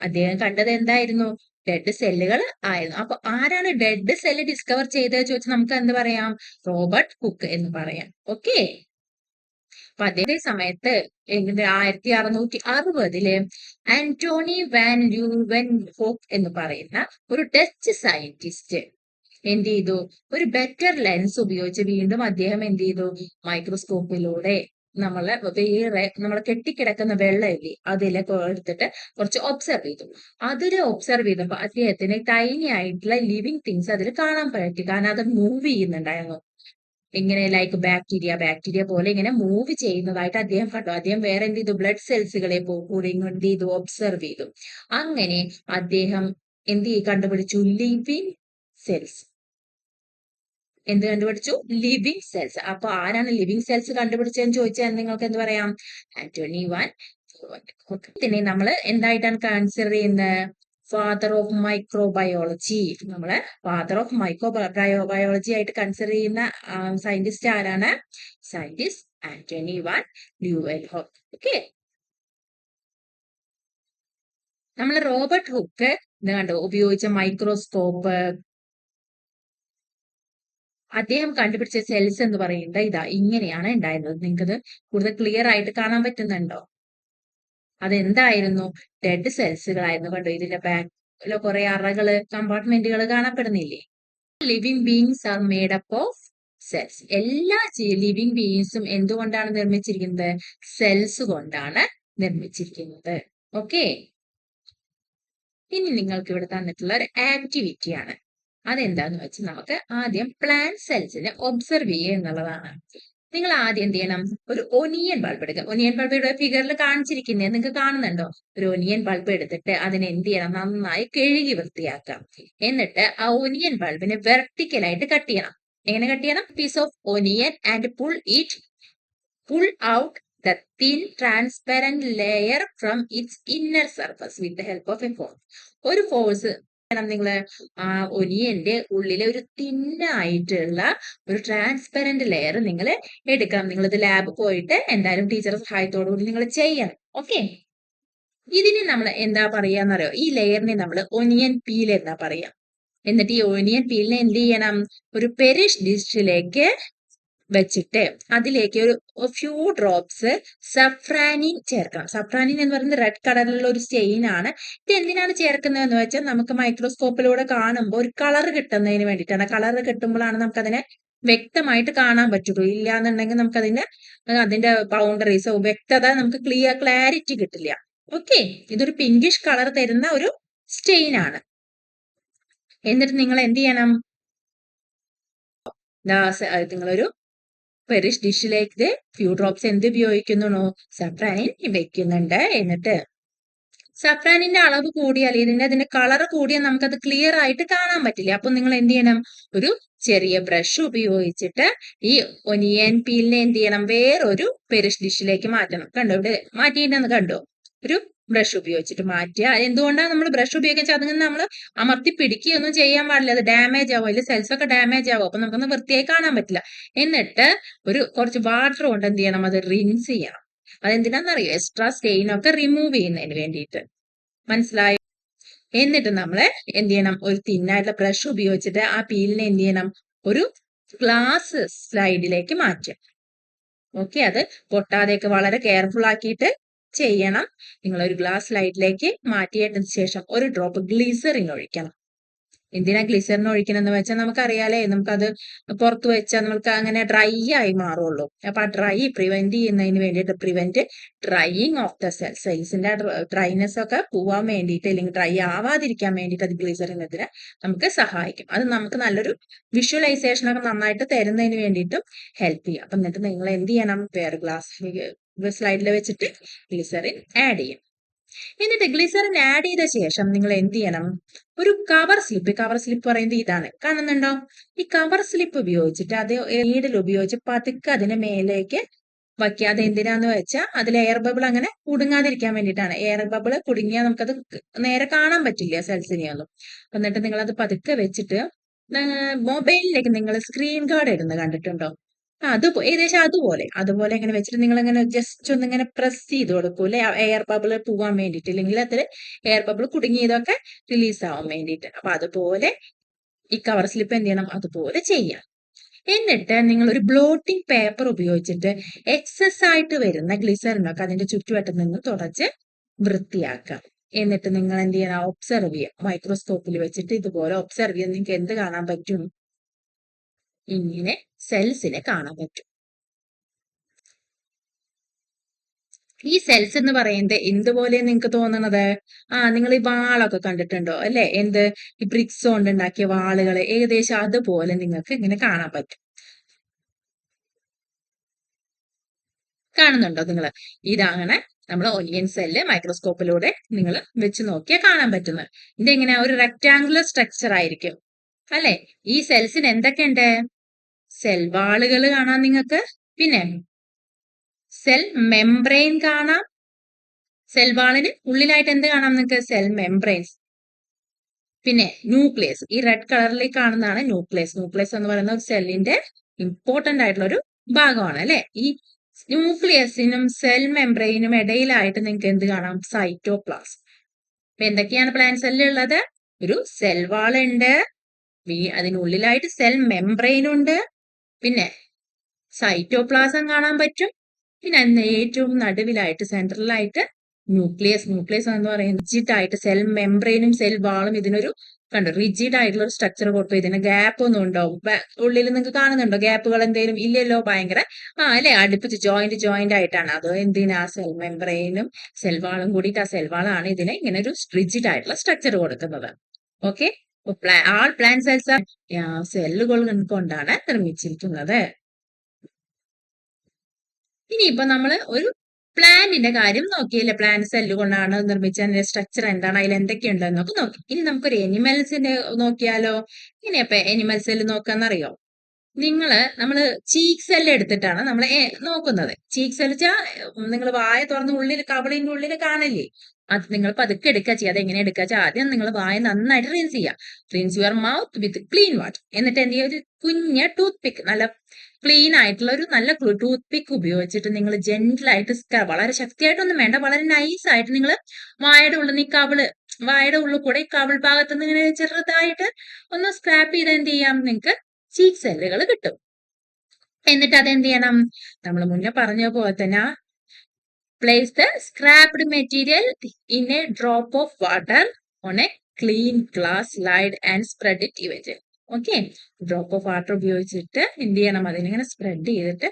അദ്ദേഹം കണ്ടത് എന്തായിരുന്നു? ഡെഡ് സെല്ലുകൾ ആയിരുന്നു. അപ്പൊ ആരാണ് ഡെഡ് സെല്ല് ഡിസ്കവർ ചെയ്തത് ചോദിച്ചാൽ നമുക്ക് എന്ത് പറയാം? റോബർട്ട് ഹുക്ക് എന്ന് പറയാം. ഓക്കെ, അപ്പൊ അതേ സമയത്ത് 1660 ആന്റോണി വാൻ ല്യൂവൻ ഹോക്ക് എന്ന് പറയുന്ന ഒരു ഡച്ച് സയന്റിസ്റ്റ് എന്ത് ചെയ്തു? ഒരു ബെറ്റർ ലെൻസ് ഉപയോഗിച്ച് വീണ്ടും അദ്ദേഹം എന്ത് ചെയ്തു? മൈക്രോസ്കോപ്പിലൂടെ നമ്മളെ കെട്ടിക്കിടക്കുന്ന വെള്ളമില്ലേ, അതിലൊക്കെ എടുത്തിട്ട് കുറച്ച് ഒബ്സർവ് ചെയ്തു. അതിൽ ഒബ്സർവ് ചെയ്തപ്പോൾ അദ്ദേഹത്തിന് ടൈനി ആയിട്ടുള്ള ലിവിങ് തിങ്സ് അതിൽ കാണാൻ പറ്റി. കാരണം അത് മൂവ് ചെയ്യുന്നുണ്ടായിരുന്നു. ഇങ്ങനെ ലൈക്ക് ബാക്ടീരിയ പോലെ ഇങ്ങനെ മൂവ് ചെയ്യുന്നതായിട്ട് അദ്ദേഹം കണ്ടു. അദ്ദേഹം വേറെ എന്ത് ചെയ്തു? ബ്ലഡ് സെൽസുകളെ കൂടി എന്ത് ചെയ്തു? ഒബ്സർവ് ചെയ്തു. അങ്ങനെ അദ്ദേഹം കണ്ടുപിടിച്ചു? Living cells. എന്ത് കണ്ടുപിടിച്ചു? Living cells. അപ്പൊ ആരാണ് ലിവിങ് സെൽസ് കണ്ടുപിടിച്ചതെന്ന് ചോദിച്ചാൽ നിങ്ങൾക്ക് എന്ത് പറയാം? Antonie van Leeuwen. ഇതിനെ നമ്മൾ എന്തായിട്ടാണ് കൺസിഡർ ചെയ്യുന്നത്? Father of microbiology. നമ്മള് ഫാദർ ഓഫ് മൈക്രോബയോളജി ആയിട്ട് കൺസിഡർ ചെയ്യുന്ന സയന്റിസ്റ്റ് ആരാണ്? Scientist Antonie van Leeuwenhoek. Okay, നമ്മൾ റോബർട്ട് ഹുക്ക് കണ്ടോ ഉപയോഗിച്ച മൈക്രോസ്കോപ്പ്, അദ്ദേഹം കണ്ടുപിടിച്ച സെൽസ് എന്ന് പറയുന്നത് ഇങ്ങനെയാണ് ഉണ്ടായിരുന്നത്. നിങ്ങൾക്കത് കൂടുതൽ ക്ലിയർ ആയിട്ട് കാണാൻ പറ്റുന്നുണ്ടോ? അതെന്തായിരുന്നു? ഡെഡ് സെൽസുകളായിരുന്നു. കണ്ടോ, ഇതിന്റെ ബാക്കില് കുറെ അറകള്, കമ്പാർട്ട്മെന്റുകൾ കാണപ്പെടുന്നില്ലേ? Living beings are made up of cells. എല്ലാ ലിവിങ് ബീയിങ്സും എന്തുകൊണ്ടാണ് നിർമ്മിച്ചിരിക്കുന്നത്? സെൽസ് കൊണ്ടാണ് നിർമ്മിച്ചിരിക്കുന്നത്. ഓക്കെ, ഇനി നിങ്ങൾക്ക് ഇവിടെ തന്നിട്ടുള്ള ഒരു ആക്ടിവിറ്റി ആണ്. അതെന്താന്ന് വെച്ചാൽ നമുക്ക് ആദ്യം പ്ലാന്റ് സെൽസിനെ ഒബ്സർവ് ചെയ്യുക എന്നുള്ളതാണ്. നിങ്ങൾ ആദ്യം എന്ത് ചെയ്യണം? ഒരു ഒനിയൻ ബൾബ് എടുക്കുക. ഒനിയൻ ബൾബ് ഇവിടെ ഫിഗറിൽ കാണിച്ചിരിക്കുന്നത് നിങ്ങൾക്ക് കാണുന്നുണ്ടോ? ഒരു ഒനിയൻ ബൾബ് എടുത്തിട്ട് അതിനെ എന്ത് ചെയ്യണം? നന്നായി കഴുകി വൃത്തിയാക്കാം. എന്നിട്ട് ആ ഒനിയൻ ബൾബിനെ വെർട്ടിക്കലായിട്ട് കട്ട് ചെയ്യണം. എങ്ങനെ കട്ട് ചെയ്യണം? Piece of onion and pull out the thin transparent layer from its inner surface with the help of a fork. ഒരു ഫോഴ്സ് നിങ്ങള് ആ ഒനിയന്റെ ഉള്ളിലെ ഒരു തിന്നായിട്ടുള്ള ഒരു ട്രാൻസ്പെറന്റ് ലെയർ നിങ്ങൾ എടുക്കണം. നിങ്ങളിത് ലാബ് പോയിട്ട് എന്തായാലും ടീച്ചറുടെ സഹായത്തോടു കൂടി നിങ്ങൾ ചെയ്യണം. ഓക്കെ, ഇതിന് നമ്മൾ എന്താ പറയാന്നറിയോ? ഈ ലെയറിനെ നമ്മൾ ഒനിയൻ പീൽ എന്നാ പറയാ. എന്നിട്ട് ഈ ഒനിയൻ പീലിനെ എന്ത് ചെയ്യണം? ഒരു പെരിഷ് ഡിഷിലേക്ക് വെച്ചിട്ട് അതിലേക്ക് ഒരു ഫ്യൂ ഡ്രോപ്സ് സഫ്രാനിൻ ചേർക്കണം. സഫ്രാനിൻ എന്ന് പറയുന്നത് റെഡ് കളറിലുള്ള ഒരു സ്റ്റെയിൻ ആണ്. ഇത് എന്തിനാണ് ചേർക്കുന്നതെന്ന് വെച്ചാൽ നമുക്ക് മൈക്രോസ്കോപ്പിലൂടെ കാണുമ്പോൾ ഒരു കളർ കിട്ടുന്നതിന് വേണ്ടിയിട്ടാണ്. കളർ കിട്ടുമ്പോഴാണ് നമുക്ക് അതിനെ വ്യക്തമായിട്ട് കാണാൻ പറ്റുള്ളൂ. ഇല്ലാന്നുണ്ടെങ്കിൽ നമുക്ക് അതിന്റെ ബൗണ്ടറീസോ വ്യക്തത നമുക്ക് ക്ലാരിറ്റി കിട്ടില്ല. ഓക്കെ, ഇതൊരു പിങ്കിഷ് കളർ തരുന്ന ഒരു സ്റ്റെയിൻ ആണ്. എന്നിട്ട് നിങ്ങൾ എന്ത് ചെയ്യണം? നിങ്ങളൊരു പെരിഷ് ഡിഷിലേക്ക് ഫ്യൂ ഡ്രോപ്സ് എന്ത് ഉപയോഗിക്കുന്നു? സഫ്രാനിൻ വെക്കുന്നുണ്ട്. എന്നിട്ട് സഫ്രാനിന്റെ അളവ് കൂടിയാൽ അതിന്റെ കളർ കൂടിയാൽ നമുക്കത് ക്ലിയർ ആയിട്ട് കാണാൻ പറ്റില്ല. അപ്പൊ നിങ്ങൾ എന്ത് ചെയ്യണം? ഒരു ചെറിയ ബ്രഷ് ഉപയോഗിച്ചിട്ട് ഈ ഒനിയൻ പീലിനെ എന്ത് ചെയ്യണം? വേറൊരു പെരിഷ് ഡിഷിലേക്ക് മാറ്റണം. കണ്ടോ, ഇവിടെ മാറ്റിയിട്ടുണ്ടെന്ന് കണ്ടോ? ഒരു ബ്രഷ് ഉപയോഗിച്ചിട്ട് മാറ്റുക. എന്തുകൊണ്ടാണ് നമ്മൾ ബ്രഷ് ഉപയോഗിക്കുക? അതിങ്ങനെ നമ്മൾ അമർത്തി പിടിക്കുകയൊന്നും ചെയ്യാൻ പാടില്ല. അത് ഡാമേജ് ആവും, അതിൽ സെൽസ് ഒക്കെ ഡാമേജ് ആവും. അപ്പൊ നമുക്കൊന്ന് വൃത്തിയായി കാണാൻ പറ്റില്ല. എന്നിട്ട് കുറച്ച് വാട്ടർ കൊണ്ട് എന്ത് ചെയ്യണം? അത് റിൻസ് ചെയ്യണം. അതെന്തിനാണെന്നറിയോ? എക്സ്ട്രാ സ്റ്റെയിൻ ഒക്കെ റിമൂവ് ചെയ്യുന്നതിന് വേണ്ടിയിട്ട്. മനസ്സിലായോ? എന്നിട്ട് നമ്മള് എന്ത് ചെയ്യണം? ഒരു തിന്നായിട്ടുള്ള ബ്രഷ് ഉപയോഗിച്ചിട്ട് ആ പീലിനെ എന്ത് ചെയ്യണം? ഒരു ഗ്ലാസ് സ്ലൈഡിലേക്ക് മാറ്റും. ഓക്കെ, അത് പൊട്ടാതെയൊക്കെ വളരെ കെയർഫുൾ ആക്കിയിട്ട് ചെയ്യണം. നിങ്ങൾ ഒരു ഗ്ലാസ് സ്ലൈഡിലേക്ക് മാറ്റിയതിനു ശേഷം ഒരു ഡ്രോപ്പ് ഗ്ലിസറിൻ ഒഴിക്കണം. എന്തിനാ ഗ്ലിസറിൻ ഒഴിക്കണമെന്ന് വെച്ചാൽ നമുക്കറിയാലേ, നമുക്കത് പുറത്ത് വെച്ചാൽ നമുക്ക് അങ്ങനെ ഡ്രൈ ആയി മാറുള്ളൂ. അപ്പൊ ആ ഡ്രൈ പ്രിവെന്റ് ചെയ്യുന്നതിന് വേണ്ടിയിട്ട്, പ്രിവെന്റ് ഡ്രൈയിങ് ഓഫ് ദ സെൽസിന്റെ ഡ്രൈനെസ് ഒക്കെ പോവാൻ വേണ്ടിയിട്ട്, അല്ലെങ്കിൽ ഡ്രൈ ആവാതിരിക്കാൻ വേണ്ടിയിട്ട് അത് ഗ്ലിസറിൻ ഇതിന് നമുക്ക് സഹായിക്കും. അത് നമുക്ക് നല്ലൊരു വിഷ്വലൈസേഷൻ ഒക്കെ നന്നായിട്ട് തരുന്നതിന് വേണ്ടിയിട്ടും ഹെൽപ്പ് ചെയ്യും. അപ്പൊ എന്നിട്ട് നിങ്ങൾ എന്ത് ചെയ്യണം? വേറെ ഗ്ലാസ് സ്ലൈഡിൽ വെച്ചിട്ട് ഗ്ലിസറിൻ ആഡ് ചെയ്യും. എന്നിട്ട് ഗ്ലിസറിൻ ആഡ് ചെയ്ത ശേഷം നിങ്ങൾ എന്ത് ചെയ്യണം? ഒരു കവർ സ്ലിപ്പ് പറയുന്നത് ഇതാണ്, കാണുന്നുണ്ടോ? ഈ കവർ സ്ലിപ്പ് ഉപയോഗിച്ചിട്ട് അത് നീഡിൽ ഉപയോഗിച്ച് പതുക്കെ അതിന്റെ മേലേക്ക് വയ്ക്കുക. അത് എന്തിനാന്ന് വെച്ചാൽ അതിൽ എയർ ബബിൾ അങ്ങനെ കുടുങ്ങാതിരിക്കാൻ വേണ്ടിയിട്ടാണ്. എയർ ബബിൾ കുടുങ്ങിയാൽ നമുക്കത് നേരെ കാണാൻ പറ്റില്ല സെൽസിനെയൊന്നും. എന്നിട്ട് നിങ്ങൾ അത് പതുക്കെ വെച്ചിട്ട് മൊബൈലിലേക്ക് നിങ്ങൾ സ്ക്രീൻ ഗാർഡ് ഇടുന്നത് കണ്ടിട്ടുണ്ടോ? അത് ഏകദേശം അതുപോലെ ഇങ്ങനെ വെച്ചിട്ട് നിങ്ങൾ ഇങ്ങനെ ജസ്റ്റ് ഒന്ന് ഇങ്ങനെ പ്രസ് ചെയ്ത് കൊടുക്കൂലെ, എയർ ബബിൾ പോവാൻ വേണ്ടിയിട്ട്, ഇല്ലെങ്കിൽ അതിൽ എയർ ബബിൾ കുടുങ്ങിയതൊക്കെ റിലീസ് ആവാൻ വേണ്ടിയിട്ട്. അപ്പൊ അതുപോലെ ഈ കവർ സ്ലിപ്പ് എന്ത് ചെയ്യണം? അതുപോലെ ചെയ്യാം. എന്നിട്ട് നിങ്ങൾ ഒരു ബ്ലോട്ടിംഗ് പേപ്പർ ഉപയോഗിച്ചിട്ട് എക്സസ് ആയിട്ട് വരുന്ന ഗ്ലിസറിനൊക്കെ അതിന്റെ ചുറ്റുവട്ടം നിന്ന് തുടച്ച് വൃത്തിയാക്കാം. എന്നിട്ട് നിങ്ങൾ എന്ത് ചെയ്യണം? ഒബ്സർവ് ചെയ്യാം. മൈക്രോസ്കോപ്പിൽ വെച്ചിട്ട് ഇതുപോലെ ഒബ്സർവ് ചെയ്യാൻ നിങ്ങൾക്ക് എന്ത് കാണാൻ പറ്റും? ഇങ്ങനെ സെൽസിനെ കാണാൻ പറ്റും. ഈ സെൽസ് എന്ന് പറയുന്നത് എന്തുപോലെ നിങ്ങൾക്ക് തോന്നണത്? നിങ്ങൾ ഈ വാളൊക്കെ കണ്ടിട്ടുണ്ടോ അല്ലെ? ഈ ബ്രിക്സ് കൊണ്ട് ഉണ്ടാക്കിയ വാളുകള് ഏകദേശം അതുപോലെ നിങ്ങൾക്ക് ഇങ്ങനെ കാണാൻ പറ്റും. കാണുന്നുണ്ടോ നിങ്ങൾ? ഇതാണ് നമ്മൾ ഒനിയൻ സെല്ല് മൈക്രോസ്കോപ്പിലൂടെ നിങ്ങൾ വെച്ച് നോക്കിയാൽ കാണാൻ പറ്റുന്നത്. ഇതെങ്ങനെ? ഒരു റെക്ടാങ്കുലർ സ്ട്രക്ചർ ആയിരിക്കും അല്ലെ? ഈ സെൽസിന് എന്തൊക്കെയുണ്ട്? സെൽ വാളുകൾ കാണാം നിങ്ങൾക്ക്, പിന്നെ സെൽ മെംബ്രെയിൻ കാണാം. സെൽ വാളിന് ഉള്ളിലായിട്ട് എന്ത് കാണാം നിങ്ങൾക്ക്? Cell membranes. പിന്നെ ന്യൂക്ലിയസ്, ഈ റെഡ് കളറിൽ കാണുന്നതാണ് ന്യൂക്ലിയസ്. ന്യൂക്ലിയസ് എന്ന് പറയുന്ന ഒരു സെല്ലിന്റെ ഇമ്പോർട്ടന്റ് ആയിട്ടുള്ള ഒരു ഭാഗമാണ് അല്ലെ? ഈ ന്യൂക്ലിയസിനും സെൽ മെംബ്രെയിനും ഇടയിലായിട്ട് നിങ്ങൾക്ക് എന്ത് കാണാം? സൈറ്റോപ്ലാസം. അപ്പൊ എന്തൊക്കെയാണ് പ്ലാന്റ് സെല്ലുള്ളത്? ഒരു സെൽ വാൾ ഉണ്ട്, അതിനുള്ളിലായിട്ട് സെൽ മെംബ്രെയിൻ ഉണ്ട്, പിന്നെ സൈറ്റോപ്ലാസം കാണാൻ പറ്റും, പിന്നെ ഏറ്റവും നടുവിലായിട്ട് സെൻട്രലായിട്ട് ന്യൂക്ലിയസ് എന്ന് പറയുന്നത് റിജിഡ് ആയിട്ട് സെൽ മെംബ്രെയിനും സെൽ വാളും ഇതിനൊരു റിജിഡ് ആയിട്ടുള്ള ഒരു സ്ട്രക്ചർ കൊടുത്തു. ഇതിന് ഗ്യാപ്പ് ഒന്നും ഉണ്ടാവും ഉള്ളിൽ നിങ്ങൾക്ക് കാണുന്നുണ്ടോ? ഗ്യാപ്പുകൾ എന്തെങ്കിലും ഇല്ലല്ലോ. ഭയങ്കര അല്ലെ, അടുപ്പിച്ച് ജോയിന്റ് ആയിട്ടാണ്. അത് എന്തിനാ? സെൽ മെംബ്രെയിനും സെൽ വാളും കൂടിയിട്ട്, ആ സെൽ വാളാണ് ഇതിന് ഇങ്ങനെ ഒരു റിജിഡ് ആയിട്ടുള്ള സ്ട്രക്ചർ കൊടുക്കുന്നത്. ഓക്കെ, ആൾ പ്ലാന്റ് സെൽസ് സെല്ലുകൾ കൊണ്ടാണ് നിർമ്മിച്ചിരിക്കുന്നത്. ഇനിയിപ്പോ നമ്മൾ ഒരു പ്ലാന്റിന്റെ കാര്യം നോക്കിയല്ലേ? പ്ലാന്റ് സെല്ല് കൊണ്ടാണ് നിർമ്മിച്ചതിന്റെ സ്ട്രക്ചർ എന്താണ്, അതിൽ എന്തൊക്കെയുണ്ടെന്നൊക്കെ നോക്കി. ഇനി നമുക്കൊരു എനിമൽസിന്റെ നോക്കിയാലോ? ഇനിയപ്പോ എനിമൽ സെല്ല് നോക്കാന്നറിയോ? നമ്മള് ചീക്ക് സെല്ല് എടുത്തിട്ടാണ് നമ്മൾ നോക്കുന്നത്. ചീക്ക് സെല്ല് വെച്ചാൽ നിങ്ങൾ വായ തുറന്ന് ഉള്ളിൽ കവിളിന്റെ ഉള്ളിൽ കാണില്ലേ? അത് നിങ്ങൾ പതുക്കെ എടുക്കുക ചെയ്യുക. അതെങ്ങനെ എടുക്കുക വെച്ചാൽ ആദ്യം നിങ്ങൾ വായ നന്നായിട്ട് റിൻസ് ചെയ്യുക. Rinse your mouth with clean water. എന്നിട്ട് എന്ത് ചെയ്യുക? ഒരു കുഞ്ഞ ടൂത്ത് പിക്ക്, നല്ല ക്ലീൻ ആയിട്ടുള്ള ഒരു നല്ല ടൂത്ത് പിക്ക് ഉപയോഗിച്ചിട്ട് നിങ്ങൾ ജെന്റിലായിട്ട്, വളരെ ശക്തിയായിട്ടൊന്നും വേണ്ട, വളരെ നൈസ് ആയിട്ട് നിങ്ങൾ വായയുടെ ഉള്ളിൽ നിന്ന് വായയുടെ ഉള്ളിൽ കൂടെ ഈ കവിൾ ഭാഗത്ത് നിന്ന് ഇങ്ങനെ ചെറുതായിട്ട് ഒന്ന് സ്ക്രാപ്പ് ചെയ്ത് എന്ത് ചെയ്യാം? നിങ്ങൾക്ക് ചീക്ക് സെല്ലുകൾ കിട്ടും. എന്നിട്ട് അതെന്ത് ചെയ്യണം? നമ്മൾ മുന്നേ പറഞ്ഞ പോലെ തന്നെ place the scrapped material in a drop of water on a clean glass slide and spread it evenly. Okay, drop of water ഉപയോഗിച്ചിട്ട് എന്ത് ചെയ്യണം? അതിനിങ്ങനെ സ്പ്രെഡ് ചെയ്തിട്ട്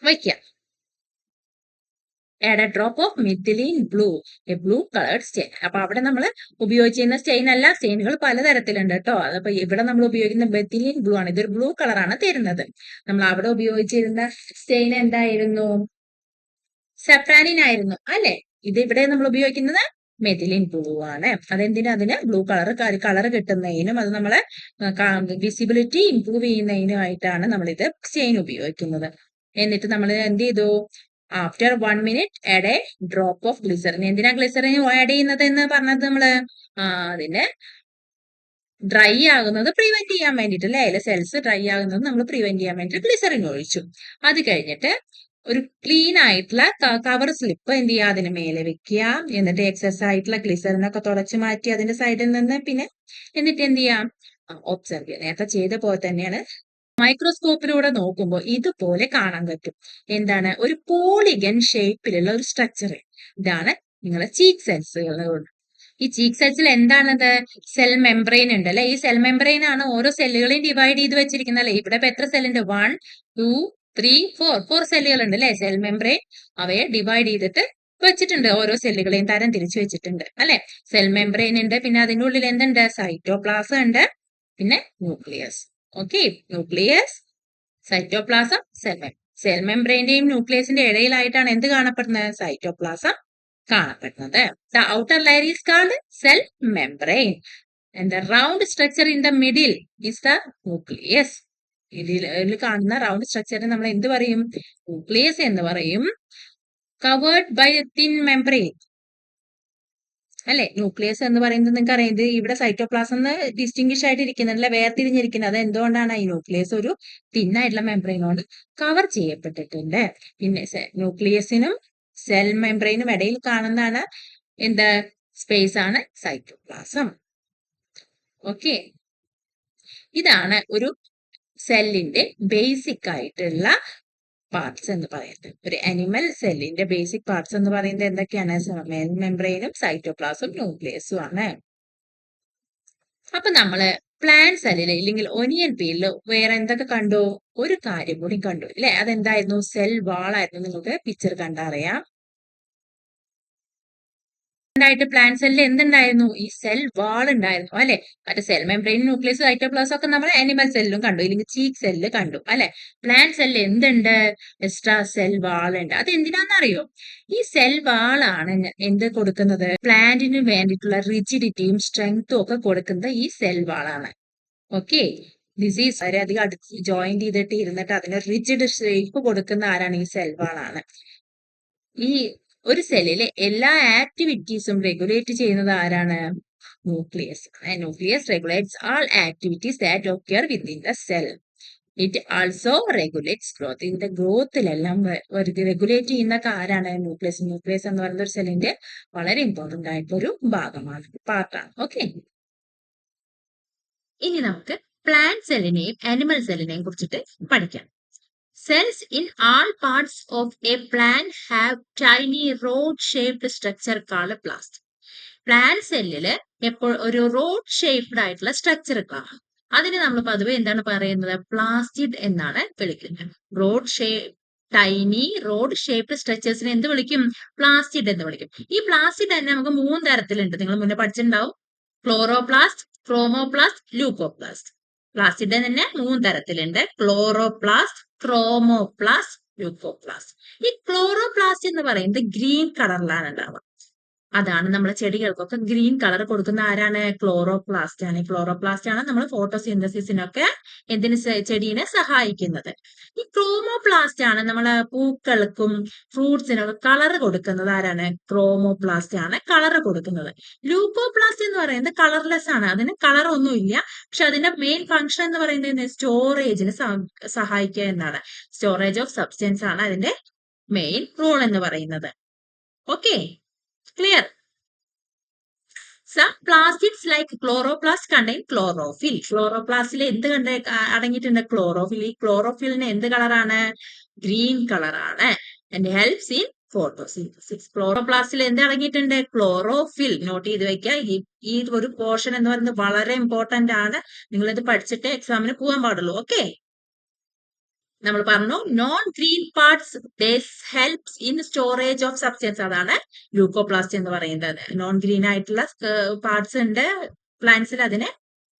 വയ്ക്കുക. Add a drop of methylene blue, a blue coloured stain. അപ്പൊ അവിടെ നമ്മൾ ഉപയോഗിച്ചിരുന്ന സ്റ്റെയിൻ അല്ല, സ്റ്റെയിനുകൾ പലതരത്തിലുണ്ട് കേട്ടോ. അതപ്പോ ഇവിടെ നമ്മൾ ഉപയോഗിക്കുന്ന മെത്തിലീൻ ബ്ലൂ ആണ്. ഇതൊരു ബ്ലൂ കളറാണ് തരുന്നത്. നമ്മൾ അവിടെ ഉപയോഗിച്ചിരുന്ന സ്റ്റെയിൻ എന്തായിരുന്നു? സഫ്രാനിൻ ആയിരുന്നു അല്ലെ? ഇത് ഇവിടെ നമ്മൾ ഉപയോഗിക്കുന്നത് മെത്തിലിൻ ബ്ലൂ ആണ്. അതെന്തിനാ? അതിന് ബ്ലൂ കളർ കിട്ടുന്നതിനും അത് നമ്മളെ വിസിബിലിറ്റി ഇംപ്രൂവ് ചെയ്യുന്നതിനുമായിട്ടാണ് നമ്മൾ ഇത് സ്റ്റെയിൻ ഉപയോഗിക്കുന്നത്. എന്നിട്ട് നമ്മൾ എന്ത് ചെയ്തു? After 1 minute add a drop of glycerin. എന്തിനാ ഗ്ലിസറിൻ ആഡ് ചെയ്യുന്നത് എന്ന് പറഞ്ഞത് നമ്മള് അതിന്റെ ഡ്രൈ ആകുന്നത് പ്രിവെന്റ് ചെയ്യാൻ വേണ്ടിട്ട് അല്ലെ, അതിലെ സെൽസ് ഡ്രൈ ആകുന്നത് നമ്മൾ പ്രിവെന്റ് ചെയ്യാൻ വേണ്ടിട്ട് ഗ്ലിസറിൻ ഒഴിച്ചു. അത് കഴിഞ്ഞിട്ട് ഒരു ക്ലീൻ ആയിട്ടുള്ള കവർ സ്ലിപ്പ് എന്ത് ചെയ്യുക, അതിന് മേലെ വെക്കുക. എന്നിട്ട് എക്സസ് ആയിട്ടുള്ള ഗ്ലിസറിനൊക്കെ തുടച്ചു മാറ്റി അതിന്റെ സൈഡിൽ നിന്ന്. പിന്നെ എന്നിട്ട് എന്ത് ചെയ്യാം, ഒബ്സർവ് ചെയ്യുക. നേരത്തെ ചെയ്ത പോലെ തന്നെയാണ്. മൈക്രോസ്കോപ്പിലൂടെ നോക്കുമ്പോൾ ഇതുപോലെ കാണാൻ പറ്റും. എന്താണ്, ഒരു പോളിഗൺ ഷേപ്പിലുള്ള ഒരു സ്ട്രക്ചർ. ഇതാണ് നിങ്ങളെ ചീക്ക് സെൽസുകൾ. ഈ ചീക്ക് സെൽസിൽ എന്താണത്, സെൽ മെംബ്രെയിൻ ഉണ്ട് അല്ലെ. ഈ സെൽ മെംബ്രെയിൻ ആണ് ഓരോ സെല്ലുകളെയും ഡിവൈഡ് ചെയ്ത് വെച്ചിരിക്കുന്നത് അല്ലെ. ഇവിടെ ഇപ്പൊ എത്ര സെല്ലുണ്ട്, 1 2 3 4 സെല്ലുകൾ ഉണ്ട് അല്ലെ. സെൽ മെംബ്രെയിൻ അവയെ ഡിവൈഡ് ചെയ്തിട്ട് വെച്ചിട്ടുണ്ട്, ഓരോ സെല്ലുകളെയും തരം തിരിച്ചു വെച്ചിട്ടുണ്ട് അല്ലെ. സെൽ മെംബ്രെയിൻ ഉണ്ട്, പിന്നെ അതിന്റെ ഉള്ളിൽ എന്തുണ്ട്, സൈറ്റോപ്ലാസം ഉണ്ട്, പിന്നെ nucleus. Okay, nucleus, cytoplasm, cell മെംബ്രെയിന്റെയും ന്യൂക്ലിയസിന്റെ ഇടയിലായിട്ടാണ് എന്ത് കാണപ്പെടുന്നത്, സൈറ്റോപ്ലാസം കാണപ്പെടുന്നത്. The outer layer is called cell membrane and the round structure in the middle is the nucleus. ഇതിൽ കാണുന്ന റൗണ്ട് സ്ട്രക്ചറിനെ നമ്മൾ എന്ത് പറയും, ന്യൂക്ലിയസ് എന്ന് പറയും. Covered by a thin membrane അല്ലെ. ന്യൂക്ലിയസ് എന്ന് പറയുന്നത് നിങ്ങൾക്ക് അറിയാം, ഇത് ഇവിടെ സൈറ്റോപ്ലാസം ഡിസ്റ്റിംഗ്വിഷ് ആയിട്ട് ഇരിക്കുന്നില്ല, വേർതിരിഞ്ഞിരിക്കുന്നത്. അത് എന്തുകൊണ്ടാണ്, ഈ ന്യൂക്ലിയസ് ഒരു തിന്നായിട്ടുള്ള മെംബ്രെയിനോട് കവർ ചെയ്യപ്പെട്ടിട്ടുണ്ട്. പിന്നെ ന്യൂക്ലിയസിനും സെൽ മെംബ്രെയിനും ഇടയിൽ കാണുന്നതാണ് എന്ത്, സ്പേസ് ആണ് സൈറ്റോപ്ലാസം. ഓക്കെ, ഇതാണ് ഒരു സെല്ലിന്റെ ബേസിക് ആയിട്ടുള്ള പാർട്സ് എന്ന് പറയുന്നത്. ഒരു അനിമൽ സെല്ലിന്റെ ബേസിക് പാർട്സ് എന്ന് പറയുന്നത് എന്തൊക്കെയാണ്, സെൽ മെംബ്രെയിനും സൈറ്റോപ്ലാസും ന്യൂക്ലിയസും ആണ്. അപ്പൊ നമ്മള് പ്ലാന്റ് സെല്ലില് ഇല്ലെങ്കിൽ ഒനിയൻ പീലില് വേറെ എന്തൊക്കെ കണ്ടു, ഒരു കാര്യം കൂടി കണ്ടു അല്ലെ. അതെന്തായിരുന്നു, സെൽ വാളായിരുന്നു. നിങ്ങൾക്ക് പിക്ചർ കണ്ടറിയാം. ായിട്ട് പ്ലാന്റ് സെല്ലിൽ എന്തുണ്ടായിരുന്നു, ഈ സെൽ വാൾ ഉണ്ടായിരുന്നു അല്ലെ. മറ്റേ സെൽ മെംബ്രെയിൻ, ന്യൂക്ലിയസ്, സൈറ്റോപ്ലാസം ഒക്കെ നമ്മൾ അനിമൽ സെല്ലിലും കണ്ടു, ഇല്ലെങ്കിൽ ചീക്ക് സെല്ലിൽ കണ്ടു അല്ലെ. പ്ലാന്റ് സെല്ലിൽ എന്തുണ്ട്, എക്സ്ട്രാ സെൽ വാൾ ഉണ്ട്. അത് എന്തിനാണെന്നറിയോ, ഈ സെൽ വാളാണ് എന്ത് കൊടുക്കുന്നത്, പ്ലാന്റിന് വേണ്ടിയിട്ടുള്ള റിജിഡിറ്റിയും സ്ട്രെങ്തും ഒക്കെ കൊടുക്കുന്നത് ഈ സെൽ വാളാണ്. ഓക്കെ, ഡിസീസ് വളരെയധികം അടുത്ത് ജോയിൻ ചെയ്തിട്ട് ഇരുന്നിട്ട് അതിന് റിജിഡ് ഷേപ്പ് കൊടുക്കുന്ന ആരാണ്, ഈ സെൽ വാളാണ്. ഈ ഒരു സെല്ലിലെ എല്ലാ ആക്ടിവിറ്റീസും റെഗുലേറ്റ് ചെയ്യുന്നത് ആരാണ്, nucleus. Nucleus regulates all activities that occur within the cell. It also regulates growth. ഇതിന്റെ ഗ്രോത്തിലെല്ലാം റെഗുലേറ്റ് ചെയ്യുന്ന ആരാണ്, ന്യൂക്ലിയസ്. ന്യൂക്ലിയസ് എന്ന് പറയുന്ന ഒരു സെല്ലിന്റെ വളരെ ഇമ്പോർട്ടന്റ് ആയിട്ടുള്ള ഒരു ഭാഗമാണ്, പാർട്ടാണ്. ഓക്കെ, ഇനി നമുക്ക് പ്ലാന്റ് സെല്ലിനെയും അനിമൽ സെല്ലിനെയും കുറിച്ചിട്ട് പഠിക്കാം. Cells in all parts of a plant have tiny rod-shaped structure called plast. Plant സെല്ലില് എപ്പോൾ ഒരു റോഡ് ഷേപ്ഡ് ആയിട്ടുള്ള സ്ട്രക്ചർ കാണാം. അതിന് നമ്മൾ പൊതുവെ എന്താണ് പറയുന്നത്, പ്ലാസ്റ്റിഡ് എന്നാണ് വിളിക്കുന്നത്. ടൈനി റോഡ് ഷേപ്ഡ് സ്ട്രക്ചേഴ്സിനെ എന്ത് വിളിക്കും, പ്ലാസ്റ്റിഡ് എന്ന് വിളിക്കും. ഈ പ്ലാസ്റ്റിഡ് തന്നെ നമുക്ക് 3 തരത്തിലുണ്ട്. നിങ്ങൾ മുന്നേ പഠിച്ചിട്ടുണ്ടാവും, ക്ലോറോപ്ലാസ്റ്റ്, ക്രോമോപ്ലാസ്റ്റ്, ലൂക്കോപ്ലാസ്റ്റ്. പ്ലാസ്റ്റിഡ് തന്നെ 3 തരത്തിലുണ്ട്, ക്ലോറോപ്ലാസ്റ്റ്, ക്രോമോപ്ലാസ്റ്റ്, ലൂക്കോപ്ലാസ്റ്റ്. ഈ ക്ലോറോപ്ലാസ്റ്റ് എന്ന് പറയുന്നത് ഗ്രീൻ കളറിലാണ് ഉണ്ടാവുക. അതാണ് നമ്മളെ ചെടികൾക്കൊക്കെ ഗ്രീൻ കളർ കൊടുക്കുന്ന ആരാണ്, ക്ലോറോപ്ലാസ്റ്റ് ആണ്. ക്ലോറോപ്ലാസ്റ്റ് ആണ് നമ്മൾ ഫോട്ടോസിന്തസിസിനൊക്കെ എന്തിന് ചെടീനെ സഹായിക്കുന്നത്. ഈ ക്രോമോപ്ലാസ്റ്റ് ആണ് നമ്മളെ പൂക്കൾക്കും ഫ്രൂട്ട്സിനൊക്കെ കളർ കൊടുക്കുന്നത് ആരാണ്, ക്രോമോപ്ലാസ്റ്റ് ആണ് കളർ കൊടുക്കുന്നത്. ലൂക്കോപ്ലാസ്റ്റ് എന്ന് പറയുന്നത് കളർലെസ് ആണ്, അതിന് കളർ ഒന്നുമില്ല. പക്ഷെ അതിന്റെ മെയിൻ ഫംഗ്ഷൻ എന്ന് പറയുന്നത് സ്റ്റോറേജിന് സഹായിക്കുക എന്നാണ്. സ്റ്റോറേജ് ഓഫ് സബ്സ്റ്റൻസ് ആണ് അതിന്റെ മെയിൻ റോൾ എന്ന് പറയുന്നത്. Okay, clear? Some plastids like chloroplast contain chlorophyll. Chloroplastൽ എന്ത് അടങ്ങിയിട്ടുണ്ട്, ക്ലോറോഫിൽ. ഈ ക്ലോറോഫിലിന് എന്ത് കളറാണ്, ഗ്രീൻ കളറാണ്. And helps in photosynthesis. ക്ലോറോപ്ലാസ്റ്റിൽ എന്ത് അടങ്ങിയിട്ടുണ്ട്, ക്ലോറോഫിൽ. നോട്ട് ചെയ്ത് വെക്കുക. ഈ ഒരു പോർഷൻ എന്ന് പറയുന്നത് വളരെ ഇമ്പോർട്ടന്റ് ആണ്. നിങ്ങൾ ഇത് പഠിച്ചിട്ട് എക്സാമിന് പോകാൻ പാടുള്ളൂ. ഓക്കെ, നമ്മൾ പറഞ്ഞു non green parts helps in storage of substance. അതാണ് ലൂക്കോപ്ലാസ്റ്റ് എന്ന് പറയുന്നത്. നോൺ ഗ്രീൻ ആയിട്ടുള്ള പാർട്സ് ഉണ്ട് പ്ലാന്റ്സിൽ, അതിനെ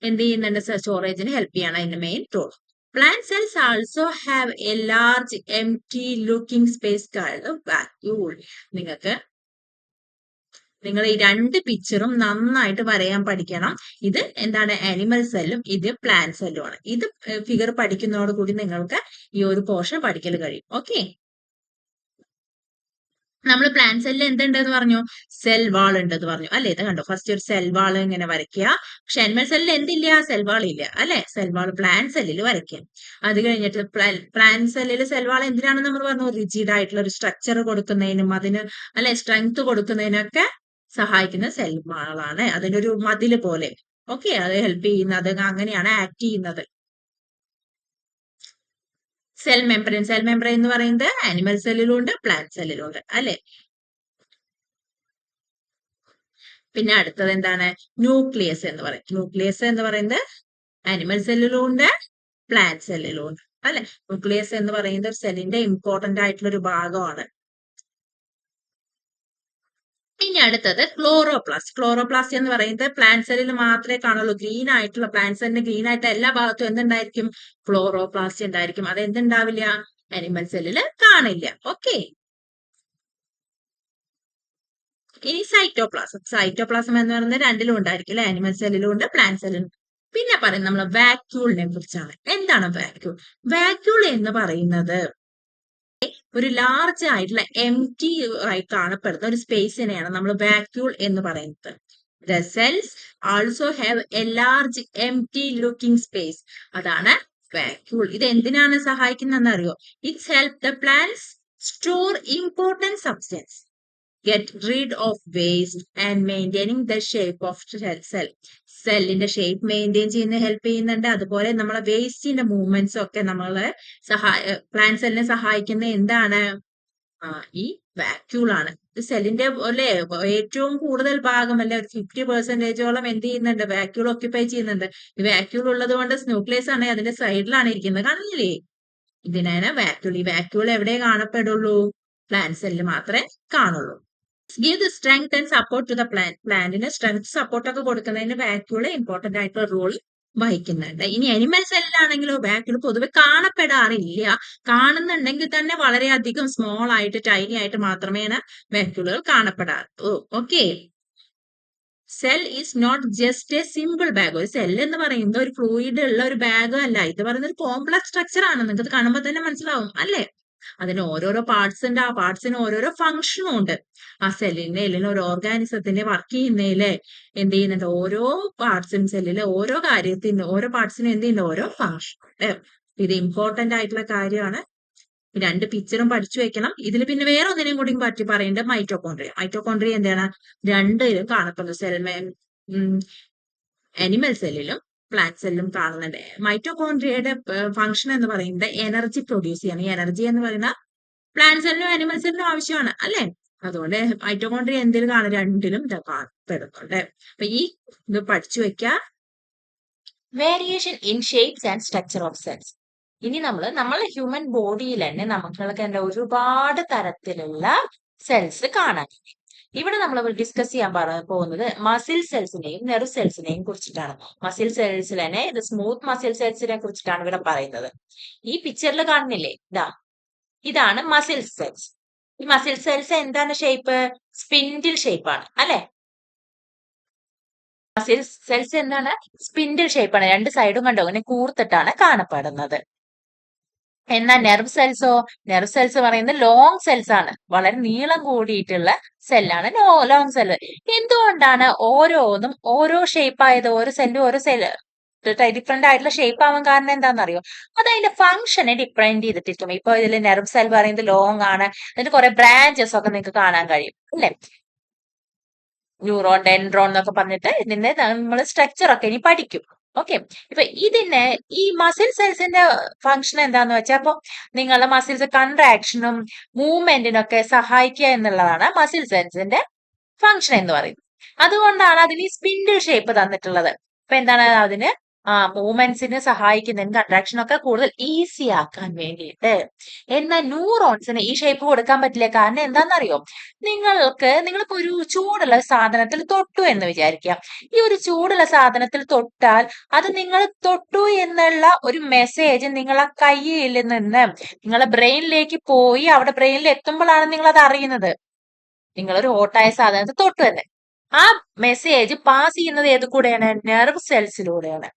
എന്ത് ചെയ്യുന്നുണ്ട്, സ്റ്റോറേജിന് ഹെൽപ്പ് ചെയ്യാണ് അതിന്റെ main role. Plant cells also have a large empty looking space called vacuole. നിങ്ങൾ ഈ 2 പിക്ചറും നന്നായിട്ട് വരയാൻ പഠിക്കണം. ഇത് എന്താണ്, ആനിമൽ സെല്ലും ഇത് പ്ലാന്റ് സെല്ലും ആണ്. ഇത് ഫിഗർ പഠിക്കുന്നതോട് കൂടി നിങ്ങൾക്ക് ഈ ഒരു പോർഷൻ പഠിക്കൽ കഴിയും. ഓക്കെ, നമ്മൾ പ്ലാന്റ് സെല്ലിൽ എന്തുണ്ടെന്ന് പറഞ്ഞു? സെൽ വാൾ ഉണ്ടെന്ന് പറഞ്ഞു അല്ലെ? ഇത് കണ്ടോ, ഫസ്റ്റ് ഒരു സെൽ വാൾ ഇങ്ങനെ വരയ്ക്കുക. പക്ഷെ അനിമൽ സെല്ലിൽ എന്തില്ല? സെൽ വാൾ ഇല്ല അല്ലെ? സെൽ വാൾ പ്ലാന്റ് സെല്ലിൽ വരയ്ക്കുക. അത് കഴിഞ്ഞിട്ട് പ്ലാന്റ് സെല്ലിൽ സെൽ വാൾ എന്തിനാണെന്ന് നമ്മൾ പറഞ്ഞു? റിജിഡ് ആയിട്ടുള്ള ഒരു സ്ട്രക്ചർ കൊടുക്കുന്നതിനും അതിന് അല്ലെ സ്ട്രെങ്ത് കൊടുക്കുന്നതിനൊക്കെ സഹായിക്കുന്ന സെൽ വാളാണ്. അതിനൊരു മതില് പോലെ. ഓക്കെ, അത് ഹെൽപ്പ് ചെയ്യുന്നത്, അങ്ങനെയാണ് ആക്ട് ചെയ്യുന്നത്. സെൽ മെംബ്രെയിൻ എന്ന് പറയുന്നത് ആനിമൽ സെല്ലിലും ഉണ്ട് പ്ലാന്റ് സെല്ലിലും ഉണ്ട് അല്ലെ? പിന്നെ അടുത്തത് എന്താണ്? ന്യൂക്ലിയസ് എന്ന് പറയും. ന്യൂക്ലിയസ് എന്ന് പറയുന്നത് ആനിമൽ സെല്ലിലും ഉണ്ട് പ്ലാന്റ് സെല്ലിലും ഉണ്ട് അല്ലെ? ന്യൂക്ലിയസ് എന്ന് പറയുന്നത് സെല്ലിന്റെ ഇമ്പോർട്ടന്റ് ആയിട്ടുള്ള ഒരു ഭാഗമാണ്. ഇനി അടുത്തത് ക്ലോറോപ്ലാസ്റ്റ്. ക്ലോറോപ്ലാസ്റ്റ് എന്ന് പറയുന്നത് പ്ലാന്റ് സെല്ലിൽ മാത്രമേ കാണുള്ളൂ. ഗ്രീൻ ആയിട്ടുള്ള പ്ലാന്റ് സെല്ലിന്റെ ഗ്രീൻ ആയിട്ട് എല്ലാ ഭാഗത്തും എന്തുണ്ടായിരിക്കും? ക്ലോറോപ്ലാസ്റ്റ് ഉണ്ടായിരിക്കും. അത് എന്തുണ്ടാവില്ല? അനിമൽ സെല്ലിൽ കാണില്ല. ഓക്കെ, ഇനി സൈറ്റോപ്ലാസം എന്ന് പറയുന്നത് രണ്ടിലും ഉണ്ടായിരിക്കും അല്ലെ? ആനിമൽ സെല്ലിലും ഉണ്ട് പ്ലാന്റ് സെല്ലിലും. പിന്നെ പറയുന്നത് നമ്മൾ വാക്യൂളിനെ കുറിച്ചാണ്. എന്താണ് വാക്യൂൾ? വാക്യൂൾ എന്ന് പറയുന്നത് ഒരു ലാർജ് ആയിട്ടുള്ള എംറ്റി ആയി കാണപ്പെടുന്ന ഒരു സ്പേസിനെയാണ് നമ്മൾ വാക്യൂൾ എന്ന് പറയുന്നത്. The cells also have a large എംറ്റി looking space. അതാണ് വാക്യൂൾ. ഇത് എന്തിനാണ് സഹായിക്കുന്നതെന്ന് അറിയോ? It's help the plants store important substance, get rid of waste and maintaining the shape of cell. സെല്ലിന്റെ ഷേപ്പ് മെയിൻറ്റെയിൻ ചെയ്യുന്ന ഹെൽപ്പ് ചെയ്യുന്നുണ്ട്. അതുപോലെ നമ്മളെ വേസ്റ്റിന്റെ മൂവ്മെന്റ്സ് ഒക്കെ നമ്മളെ പ്ലാന്റ് സെല്ലിനെ സഹായിക്കുന്ന എന്താണ്? ഈ വാക്യൂൾ ആണ്. സെല്ലിന്റെ അല്ലെ ഏറ്റവും കൂടുതൽ ഭാഗം അല്ലെ, ഒരു 50% എന്ത് ചെയ്യുന്നുണ്ട്? വാക്യൂൾ ഓക്യുപ്പൈ ചെയ്യുന്നുണ്ട്. ഈ വാക്യൂൾ ഉള്ളത് കൊണ്ട് ന്യൂക്ലിയസ് ആണ് അതിന്റെ സൈഡിലാണ് ഇരിക്കുന്നത്, കാണില്ലേ? ഇതിനാണ് വാക്യൂൾ. ഈ വാക്യൂൾ എവിടെ കാണപ്പെടുള്ളൂ? പ്ലാന്റ് സെല്ലിൽ മാത്രമേ കാണുള്ളൂ. Give the strength and support to the plant. പ്ലാന്റിന് സ്ട്രെങ്ത് സപ്പോർട്ട് ഒക്കെ കൊടുക്കുന്നതിന് വാക്യൂള് ഇമ്പോർട്ടന്റ് ആയിട്ടുള്ള റോൾ വഹിക്കുന്നുണ്ട്. ഇനി അനിമൽ സെല്ലിലാണെങ്കിലോ വാക്യൂൾ പൊതുവെ കാണപ്പെടാറില്ല. കാണുന്നുണ്ടെങ്കിൽ തന്നെ വളരെയധികം സ്മോൾ ആയിട്ട് ടൈനി ആയിട്ട് മാത്രമേ വാക്യൂളുകൾ കാണപ്പെടാറുള്ളൂ. Okay, cell is not just a simple bag. ഒരു സെൽ എന്ന് പറയുന്നത് ഒരു ഫ്ലൂയിഡ് ഉള്ള ഒരു ബാഗ് അല്ല. ഇത് പറയുന്നത് ഒരു കോംപ്ലക്സ് സ്ട്രക്ചർ ആണ്. നിങ്ങൾക്ക് കാണുമ്പോൾ തന്നെ മനസ്സിലാവും അല്ലേ? അതിന് ഓരോരോ പാർട്സ് ഉണ്ട്. ആ പാർട്സിന് ഓരോരോ ഫംഗ്ഷനും ഉണ്ട്. ആ സെല്ലിന്റെ അല്ലെങ്കിൽ ഒരു ഓർഗാനിസത്തിന്റെ വർക്ക് ചെയ്യുന്നതില് എന്ത് ചെയ്യുന്നുണ്ട്? ഓരോ പാർട്സിനും സെല്ലിലെ ഓരോ കാര്യത്തിന് ഓരോ പാർട്സിനും എന്ത് ചെയ്യുന്നുണ്ട്? ഓരോ ഫംഗ്ഷൻ ഉണ്ട്. ഇത് ഇമ്പോർട്ടന്റ് ആയിട്ടുള്ള കാര്യമാണ്. രണ്ട് പിക്ചറും പഠിച്ചു വെക്കണം. ഇതിൽ പിന്നെ വേറെ ഒന്നിനെയും കൂടി പറ്റി പറയേണ്ടത് മൈറ്റോകോൺട്രിയ. മൈറ്റോകോൺട്രിയ എന്താണ്? രണ്ടിലും കാണപ്പെടുന്നു. അനിമൽ സെല്ലിലും പ്ലാന്റ് സെല്ലിലും കാണുന്നുണ്ട്. മൈറ്റോകോൺട്രിയയുടെ ഫംഗ്ഷൻ എന്ന് പറയുന്നത് എനർജി പ്രൊഡ്യൂസ് ചെയ്യണം. ഈ എനർജി എന്ന് പറയുന്ന പ്ലാന്റ് സെല്ലിനും അനിമൽ സെല്ലിനും ആവശ്യമാണ് അല്ലെ? അതുകൊണ്ട് മൈറ്റോകോൺട്രിയ എന്തിലും കാണും? രണ്ടിലും കാണപ്പെടുന്നുണ്ട്. അപ്പൊ ഈ ഇത് പഠിച്ചു വെക്കുക. Variation in shapes and structure of cells. ഇനി നമ്മളെ ഹ്യൂമൻ ബോഡിയിൽ തന്നെ നമുക്കൾക്ക് എന്താ ഒരുപാട് തരത്തിലുള്ള സെൽസ് കാണാൻ. ഇവിടെ നമ്മൾ ഡിസ്കസ് ചെയ്യാൻ പോകുന്നത് മസിൽ സെൽസിനെയും നെർവ് സെൽസിനെയും കുറിച്ചിട്ടാണ്. മസിൽ സെൽസിൽ തന്നെ ഇത് സ്മൂത്ത് മസിൽ സെൽസിനെ കുറിച്ചിട്ടാണ് ഇവിടെ പറയുന്നത്. ഈ പിക്ചറിൽ കാണുന്നില്ലേ? ഇതാണ് മസിൽ സെൽസ്. ഈ മസിൽ സെൽസ് എന്താണ് ഷേപ്പ്? സ്പിൻഡിൽ ഷേപ്പാണ് അല്ലെ? മസിൽ സെൽസ് എന്താണ്? സ്പിൻഡിൽ ഷേപ്പാണ്. രണ്ട് സൈഡും കണ്ടോ ഇങ്ങനെ കൂർത്തിട്ടാണ് കാണപ്പെടുന്നത്. എന്നാൽ നെർവ് സെൽസ് പറയുന്നത് ലോങ് സെൽസ് ആണ്. വളരെ നീളം കൂടിയിട്ടുള്ള സെല്ലാണ് ലോങ് സെല്ല്. എന്തുകൊണ്ടാണ് ഓരോന്നും ഓരോ ഷേപ്പ് ആയത്? ഓരോ സെല്ലും ഓരോ സെല്ല് ഡിഫറെന്റ് ആയിട്ടുള്ള ഷേപ്പ് ആവാൻ കാരണം എന്താണെന്നറിയോ? അത് അതിന്റെ ഫംഗ്ഷനെ ഡിപ്പെൻഡ് ചെയ്തിട്ടിരിക്കും. ഇപ്പൊ ഇതിൽ നെർവ് സെൽ പറയുന്നത് ലോങ് ആണ്. അതിന് കുറെ ബ്രാഞ്ചസ് ഒക്കെ നിങ്ങൾക്ക് കാണാൻ കഴിയും അല്ലെ? ന്യൂറോൺ, ഡെൻഡ്രോൺ എന്നൊക്കെ പറഞ്ഞിട്ട് ഇതിന്റെ നമ്മൾ സ്ട്രക്ചർ ഒക്കെ ഇനി പഠിക്കും. ഓക്കെ, ഇപ്പൊ ഇതിന് ഈ മസിൽ സെൽസിന്റെ ഫംഗ്ഷൻ എന്താന്ന് വെച്ചാൽ, അപ്പൊ നിങ്ങളുടെ മസിൽസ് കൺട്രാക്ഷനും മൂവ്മെന്റിനും ഒക്കെ സഹായിക്കുക എന്നുള്ളതാണ് മസിൽ സെൽസിന്റെ ഫംഗ്ഷൻ എന്ന് പറയുന്നത്. അതുകൊണ്ടാണ് അതിന് ഈ സ്പിൻഡിൽ ഷേപ്പ് തന്നിട്ടുള്ളത്. അപ്പൊ എന്താണ് അതിന് മൂവ്മെന്റ്സിന് സഹായിക്കുന്നതിന് കൺട്രാക്ഷനൊക്കെ കൂടുതൽ ഈസി ആക്കാൻ വേണ്ടിയിട്ട്. എന്നാൽ ന്യൂറോൺസിന് ഈ ഷേപ്പ് കൊടുക്കാൻ പറ്റില്ല. കാരണം എന്താണെന്നറിയോ? നിങ്ങളിപ്പോ ഒരു ചൂടുള്ള സാധനത്തിൽ തൊട്ടു എന്ന് വിചാരിക്കാം. ഈ ഒരു ചൂടുള്ള സാധനത്തിൽ തൊട്ടാൽ അത് നിങ്ങൾ തൊട്ടു എന്നുള്ള ഒരു മെസ്സേജ് നിങ്ങളെ കയ്യിൽ നിന്ന് നിങ്ങളെ ബ്രെയിനിലേക്ക് പോയി അവിടെ ബ്രെയിനിൽ എത്തുമ്പോഴാണ് നിങ്ങൾ അത് അറിയുന്നത്. നിങ്ങളൊരു ഹോട്ടായ സാധനത്തിൽ തൊട്ടു തന്നെ. ആ മെസ്സേജ് പാസ് ചെയ്യുന്നത് ഏത് കൂടെയാണ്? നെർവ് സെൽസിലൂടെയാണ്.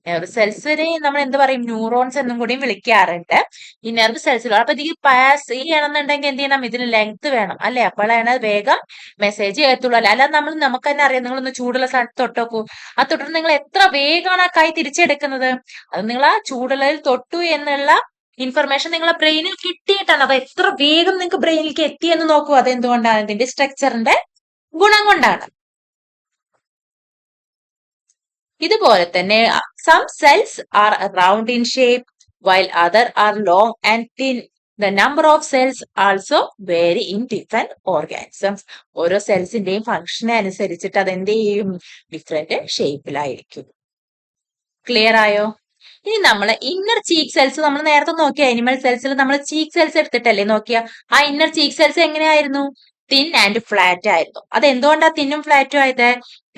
നെർവ് സെൽസിനെ നമ്മൾ എന്ത് പറയും, ന്യൂറോൺസ് എന്നും കൂടിയും വിളിക്കാറുണ്ട്. ഈ നെർവ് സെൽസിൽ അപ്പൊ ഇത് പാസ് ചെയ്യണമെന്നുണ്ടെങ്കിൽ എന്ത് ചെയ്യണം, ഇതിന് ലെങ്ത് വേണം അല്ലെ, അപ്പോഴാണ് വേഗം മെസ്സേജ് എത്തുള്ളൂ. അല്ല നമുക്ക് തന്നെ അറിയാം, നിങ്ങളൊന്ന് ചൂടുള്ള സ്ഥലത്ത് തൊട്ടോക്കൂ, ആ തൊട്ടിട്ട് നിങ്ങൾ എത്ര വേഗമാണ് ആ കൈ തിരിച്ചെടുക്കുന്നത്. അത് നിങ്ങൾ ആ ചൂടുള്ളതിൽ തൊട്ടു എന്നുള്ള ഇൻഫർമേഷൻ നിങ്ങളെ ബ്രെയിനിൽ കിട്ടിയിട്ടാണ്. അത് എത്ര വേഗം നിങ്ങൾക്ക് ബ്രെയിനിലേക്ക് എത്തിയെന്ന് നോക്കൂ. അതെന്തുകൊണ്ടാണ്, ഇതിന്റെ സ്ട്രക്ചറിന്റെ ഗുണം കൊണ്ടാണ്. ഇതുപോലെ തന്നെ some cells are round in shape while other are long and thin. The number of cells also vary in different organisms. ഓരോ സെൽസിന്റെയും ഫംഗ്ഷനെ അനുസരിച്ചിട്ട് അത് എന്ത് ചെയ്യും, ഡിഫറെന്റ് ഷേപ്പിലായിരിക്കും. ക്ലിയർ ആയോ? ഇനി നമ്മള് ഇന്നർ ചീക്ക് സെൽസ് നമ്മൾ നേരത്തെ നോക്കിയ അനിമൽ സെൽസിൽ നമ്മൾ ചീക്ക് സെൽസ് എടുത്തിട്ടല്ലേ നോക്കിയ. ആ ഇന്നർ ചീക്ക് സെൽസ് എങ്ങനെയായിരുന്നു, തിൻ ആൻഡ് ഫ്ലാറ്റ് ആയിരുന്നു. അത് എന്തുകൊണ്ടാ തിന്നും ഫ്ലാറ്റും ആയത്?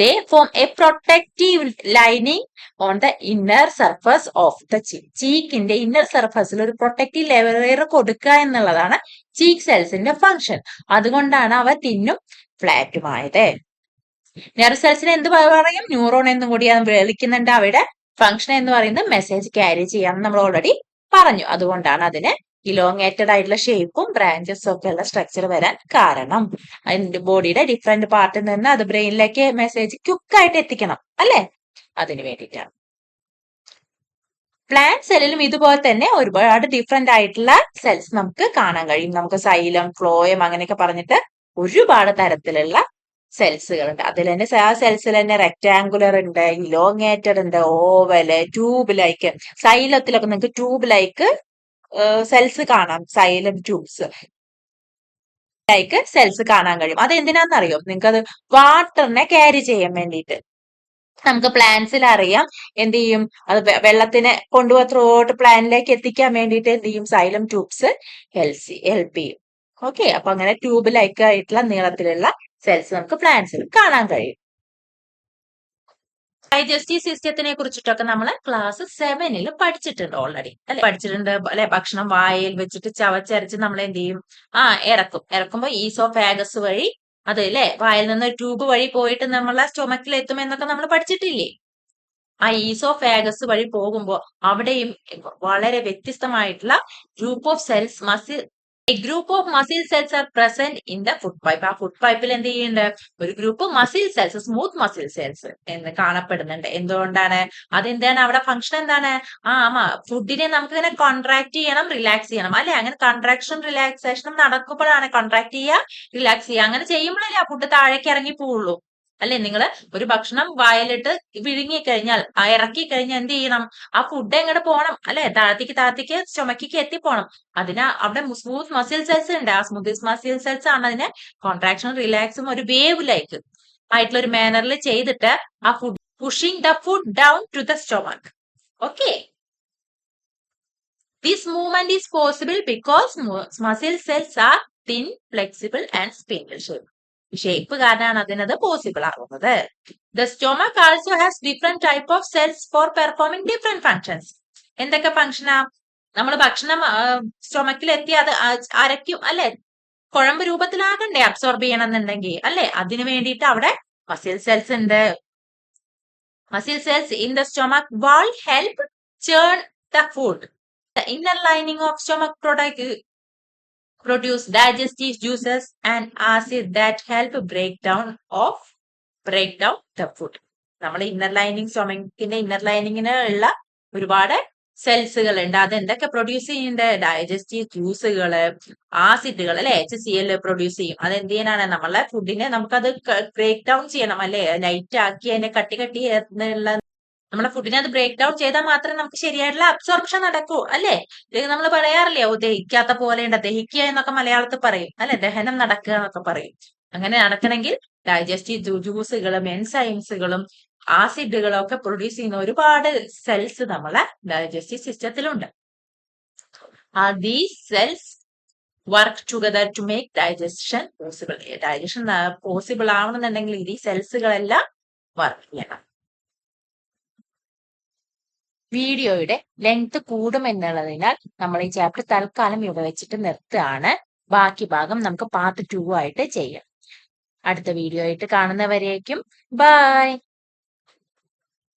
They form a protective lining on the inner surface of the cheek. ചീക്കിന്റെ ഇന്നർ സർഫസിൽ ഒരു പ്രൊട്ടക്റ്റീവ് ലെയർ കൊടുക്കുക എന്നുള്ളതാണ് ചീക്ക് സെൽസിന്റെ ഫംഗ്ഷൻ. അതുകൊണ്ടാണ് അവ തിന്നും ഫ്ലാറ്റുമായത്. നെർവ് സെൽസിനെ എന്ത് പറയും, ന്യൂറോൺ എന്നും കൂടി വിളിക്കുന്നുണ്ട്. അവിടെ ഫംഗ്ഷൻ എന്ന് പറയുന്നത് മെസ്സേജ് ക്യാരി ചെയ്യാമെന്ന് നമ്മൾ ഓൾറെഡി പറഞ്ഞു. അതുകൊണ്ടാണ് അതിന് ഇലോങ്ങേറ്റഡ് ആയിട്ടുള്ള ഷേപ്പും ബ്രാഞ്ചസും ഒക്കെ ഉള്ള സ്ട്രക്ചർ വരാൻ കാരണം. അതിന്റെ ബോഡിയുടെ ഡിഫറെന്റ് പാർട്ടിൽ നിന്ന് അത് ബ്രെയിനിലേക്ക് മെസ്സേജ് ക്വിക്കായിട്ട് എത്തിക്കണം അല്ലെ, അതിന് വേണ്ടിയിട്ടാണ്. പ്ലാന്റ് സെല്ലിലും ഇതുപോലെ തന്നെ ഒരുപാട് ഡിഫറെന്റ് ആയിട്ടുള്ള സെൽസ് നമുക്ക് കാണാൻ കഴിയും. നമുക്ക് സൈലം, ഫ്ലോയം അങ്ങനെയൊക്കെ പറഞ്ഞിട്ട് ഒരുപാട് തരത്തിലുള്ള സെൽസുകൾ ഉണ്ട്. അതിൽ തന്നെ ആ സെൽസിൽ തന്നെ റെക്ടാങ്കുലർ ഉണ്ട്, ഇലോങ്ങേറ്റഡ് ഉണ്ട്, ഓവല്, ട്യൂബ് ലൈക്ക്. സൈലത്തിലൊക്കെ നിങ്ങൾക്ക് ട്യൂബ് ലൈക്ക് സെൽസ് കാണാം. സൈലം ട്യൂബ്സ് ലൈക്ക് സെൽസ് കാണാൻ കഴിയും. അത് എന്തിനാണെന്നറിയോ, നിങ്ങൾക്ക് അത് വാട്ടറിനെ ക്യാരി ചെയ്യാൻ വേണ്ടിയിട്ട്. നമുക്ക് പ്ലാന്റ്സിൽ അറിയാം എന്ത് ചെയ്യും, അത് വെള്ളത്തിനെ കൊണ്ടുപോയി ത്രൂഔട്ട് പ്ലാന്റിലേക്ക് എത്തിക്കാൻ വേണ്ടിയിട്ട് എന്ത് ചെയ്യും, സൈലം ട്യൂബ്സ് ഹെൽപ്പ് ചെയ്യും. ഓക്കെ, അപ്പൊ അങ്ങനെ ട്യൂബ് ലൈക്ക് ആയിട്ടുള്ള നീളത്തിലുള്ള സെൽസ് നമുക്ക് പ്ലാന്റ്സിൽ കാണാൻ കഴിയും. ഡൈജസ്റ്റീവ് സിസ്റ്റത്തിനെ കുറിച്ചിട്ടൊക്കെ നമ്മൾ ക്ലാസ് 7 പഠിച്ചിട്ടുണ്ട് ഓൾറെഡി അല്ലെ, പഠിച്ചിട്ടുണ്ട് അല്ലെ. ഭക്ഷണം വായയിൽ വെച്ചിട്ട് ചവച്ചരച്ച് നമ്മൾ എന്ത് ചെയ്യും, ഇറക്കുമ്പോ ഈസോഫാഗസ് വഴി അത് അല്ലെ വായിൽ നിന്ന് ട്യൂബ് വഴി പോയിട്ട് നമ്മളെ സ്റ്റൊമക്കിൽ എത്തും എന്നൊക്കെ നമ്മൾ പഠിച്ചിട്ടില്ലേ. ആ ഈസോഫാഗസ് വഴി പോകുമ്പോൾ അവിടെയും വളരെ വ്യത്യസ്തമായിട്ടുള്ള group of cells A group of muscle cells are present in the food pipe. ആ ഫുഡ് പൈപ്പിൽ എന്ത് ചെയ്യുന്നുണ്ട്, ഒരു group muscle cells, smooth muscle cells എന്ന് കാണപ്പെടുന്നുണ്ട്. എന്തുകൊണ്ടാണ്, അതെന്താണ് അവിടെ ഫംഗ്ഷൻ എന്താണ്, ഫുഡിനെ നമുക്ക് ഇങ്ങനെ കോൺട്രാക്ട് ചെയ്യണം, റിലാക്സ് ചെയ്യണം അല്ലെ. അങ്ങനെ കോൺട്രാക്ഷനും റിലാക്സേഷനും നടക്കുമ്പോഴാണ് കോൺട്രാക്ട് ചെയ്യുക, റിലാക്സ് ചെയ്യുക. അങ്ങനെ ചെയ്യുമ്പോഴല്ലേ ആ ഫുഡ് താഴേക്ക് ഇറങ്ങി പോവുള്ളൂ അല്ലെ. നിങ്ങൾ ഒരു ഭക്ഷണം വായിലിട്ട് വിഴുങ്ങി കഴിഞ്ഞാൽ, ഇറക്കി കഴിഞ്ഞാൽ എന്ത് ചെയ്യണം, ആ ഫുഡ് എങ്ങോട്ട് പോകണം അല്ലെ, താഴത്തേക്ക് സ്റ്റൊമക്കിക്ക് എത്തിപ്പോണം. അതിന് അവിടെ സ്മൂത്ത് മസിൽ സെൽസ് ഉണ്ട്. ആ സ്മൂത്ത് മസിൽ സെൽസ് ആണ് അതിനെ കോൺട്രാക്ഷനും റിലാക്സും ഒരു വേവ് ലൈക്ക് ആയിട്ടുള്ള ഒരു മാനറിൽ ചെയ്തിട്ട് ആ food pushing the food down to the stomach. Okay, this movement is possible because muscle cells are thin, flexible and spindle shape കാരണമാണ് അതിനത് പോസിബിൾ ആകുന്നത്. The stomach also has different type of cells for performing different functions. എന്തൊക്കെ ഫങ്ഷനാ, നമ്മൾ ഭക്ഷണം സ്റ്റൊമക്കിൽ എത്തി അത് അരയ്ക്കും അല്ലെ, കുഴമ്പ് രൂപത്തിലാകണ്ടേ അബ്സോർബ് ചെയ്യണമെന്നുണ്ടെങ്കിൽ അല്ലെ. അതിനു വേണ്ടിയിട്ട് അവിടെ മസിൽ സെൽസ് ഉണ്ട്. Muscle cells in the stomach wall help churn the food. The inner lining of stomach produce digestive juices and acid that help break down the food. നമ്മൾ ഇന്നർ ലൈനിങ്, സ്റ്റൊമക്കിന്റെ ഇന്നർ ലൈനിങ്ങിന് ഉള്ള ഒരുപാട് സെൽസുകൾ ഉണ്ട്. അത് എന്തൊക്കെ produce ചെയ്യുന്നുണ്ട്, digestive ജ്യൂസുകള്, ആസിഡുകൾ അല്ലെ, HCl produce ചെയ്യും. അത് എന്ത് ചെയ്യാനാണ്, നമ്മളെ ഫുഡിനെ നമുക്കത് ബ്രേക്ക് ഡൗൺ ചെയ്യണം അല്ലെ, ലൈറ്റ് ആക്കി അതിനെ കട്ടി എന്നുള്ള നമ്മുടെ ഫുഡിനെ അത് ബ്രേക്ക് ഡൗൺ ചെയ്താൽ മാത്രമേ നമുക്ക് ശരിയായിട്ടുള്ള അബ്സോർപ്ഷൻ നടക്കൂ അല്ലെ. നമ്മൾ പറയാറില്ലേ, ദഹിക്കാത്ത പോലെയുണ്ട്, ദഹിക്കുക എന്നൊക്കെ മലയാളത്തിൽ പറയും അല്ലെ, ദഹനം നടക്കുക എന്നൊക്കെ പറയും. അങ്ങനെ നടക്കണമെങ്കിൽ ഡൈജസ്റ്റീവ് ജ്യൂസുകളും എൻസൈംസുകളും ആസിഡുകളും ഒക്കെ പ്രൊഡ്യൂസ് ചെയ്യുന്ന ഒരുപാട് സെൽസ് നമ്മളെ ഡൈജസ്റ്റീവ് സിസ്റ്റത്തിലുണ്ട്. These cells work together to make digestion possible. Digestion possible ആവണമെന്നുണ്ടെങ്കിൽ ഈ സെൽസുകളെല്ലാം വർക്ക് ചെയ്യണം. വീഡിയോയുടെ ലെങ്ത് കൂടുമെന്നുള്ളതിനാൽ നമ്മൾ ഈ ചാപ്റ്റർ തൽക്കാലം ഇവിടെ വെച്ചിട്ട് നിർത്തുകയാണ്. ബാക്കി ഭാഗം നമുക്ക് പാർട്ട് 2 ആയിട്ട് ചെയ്യാം. അടുത്ത വീഡിയോ ആയിട്ട് കാണുന്നവരേക്കും ബൈ.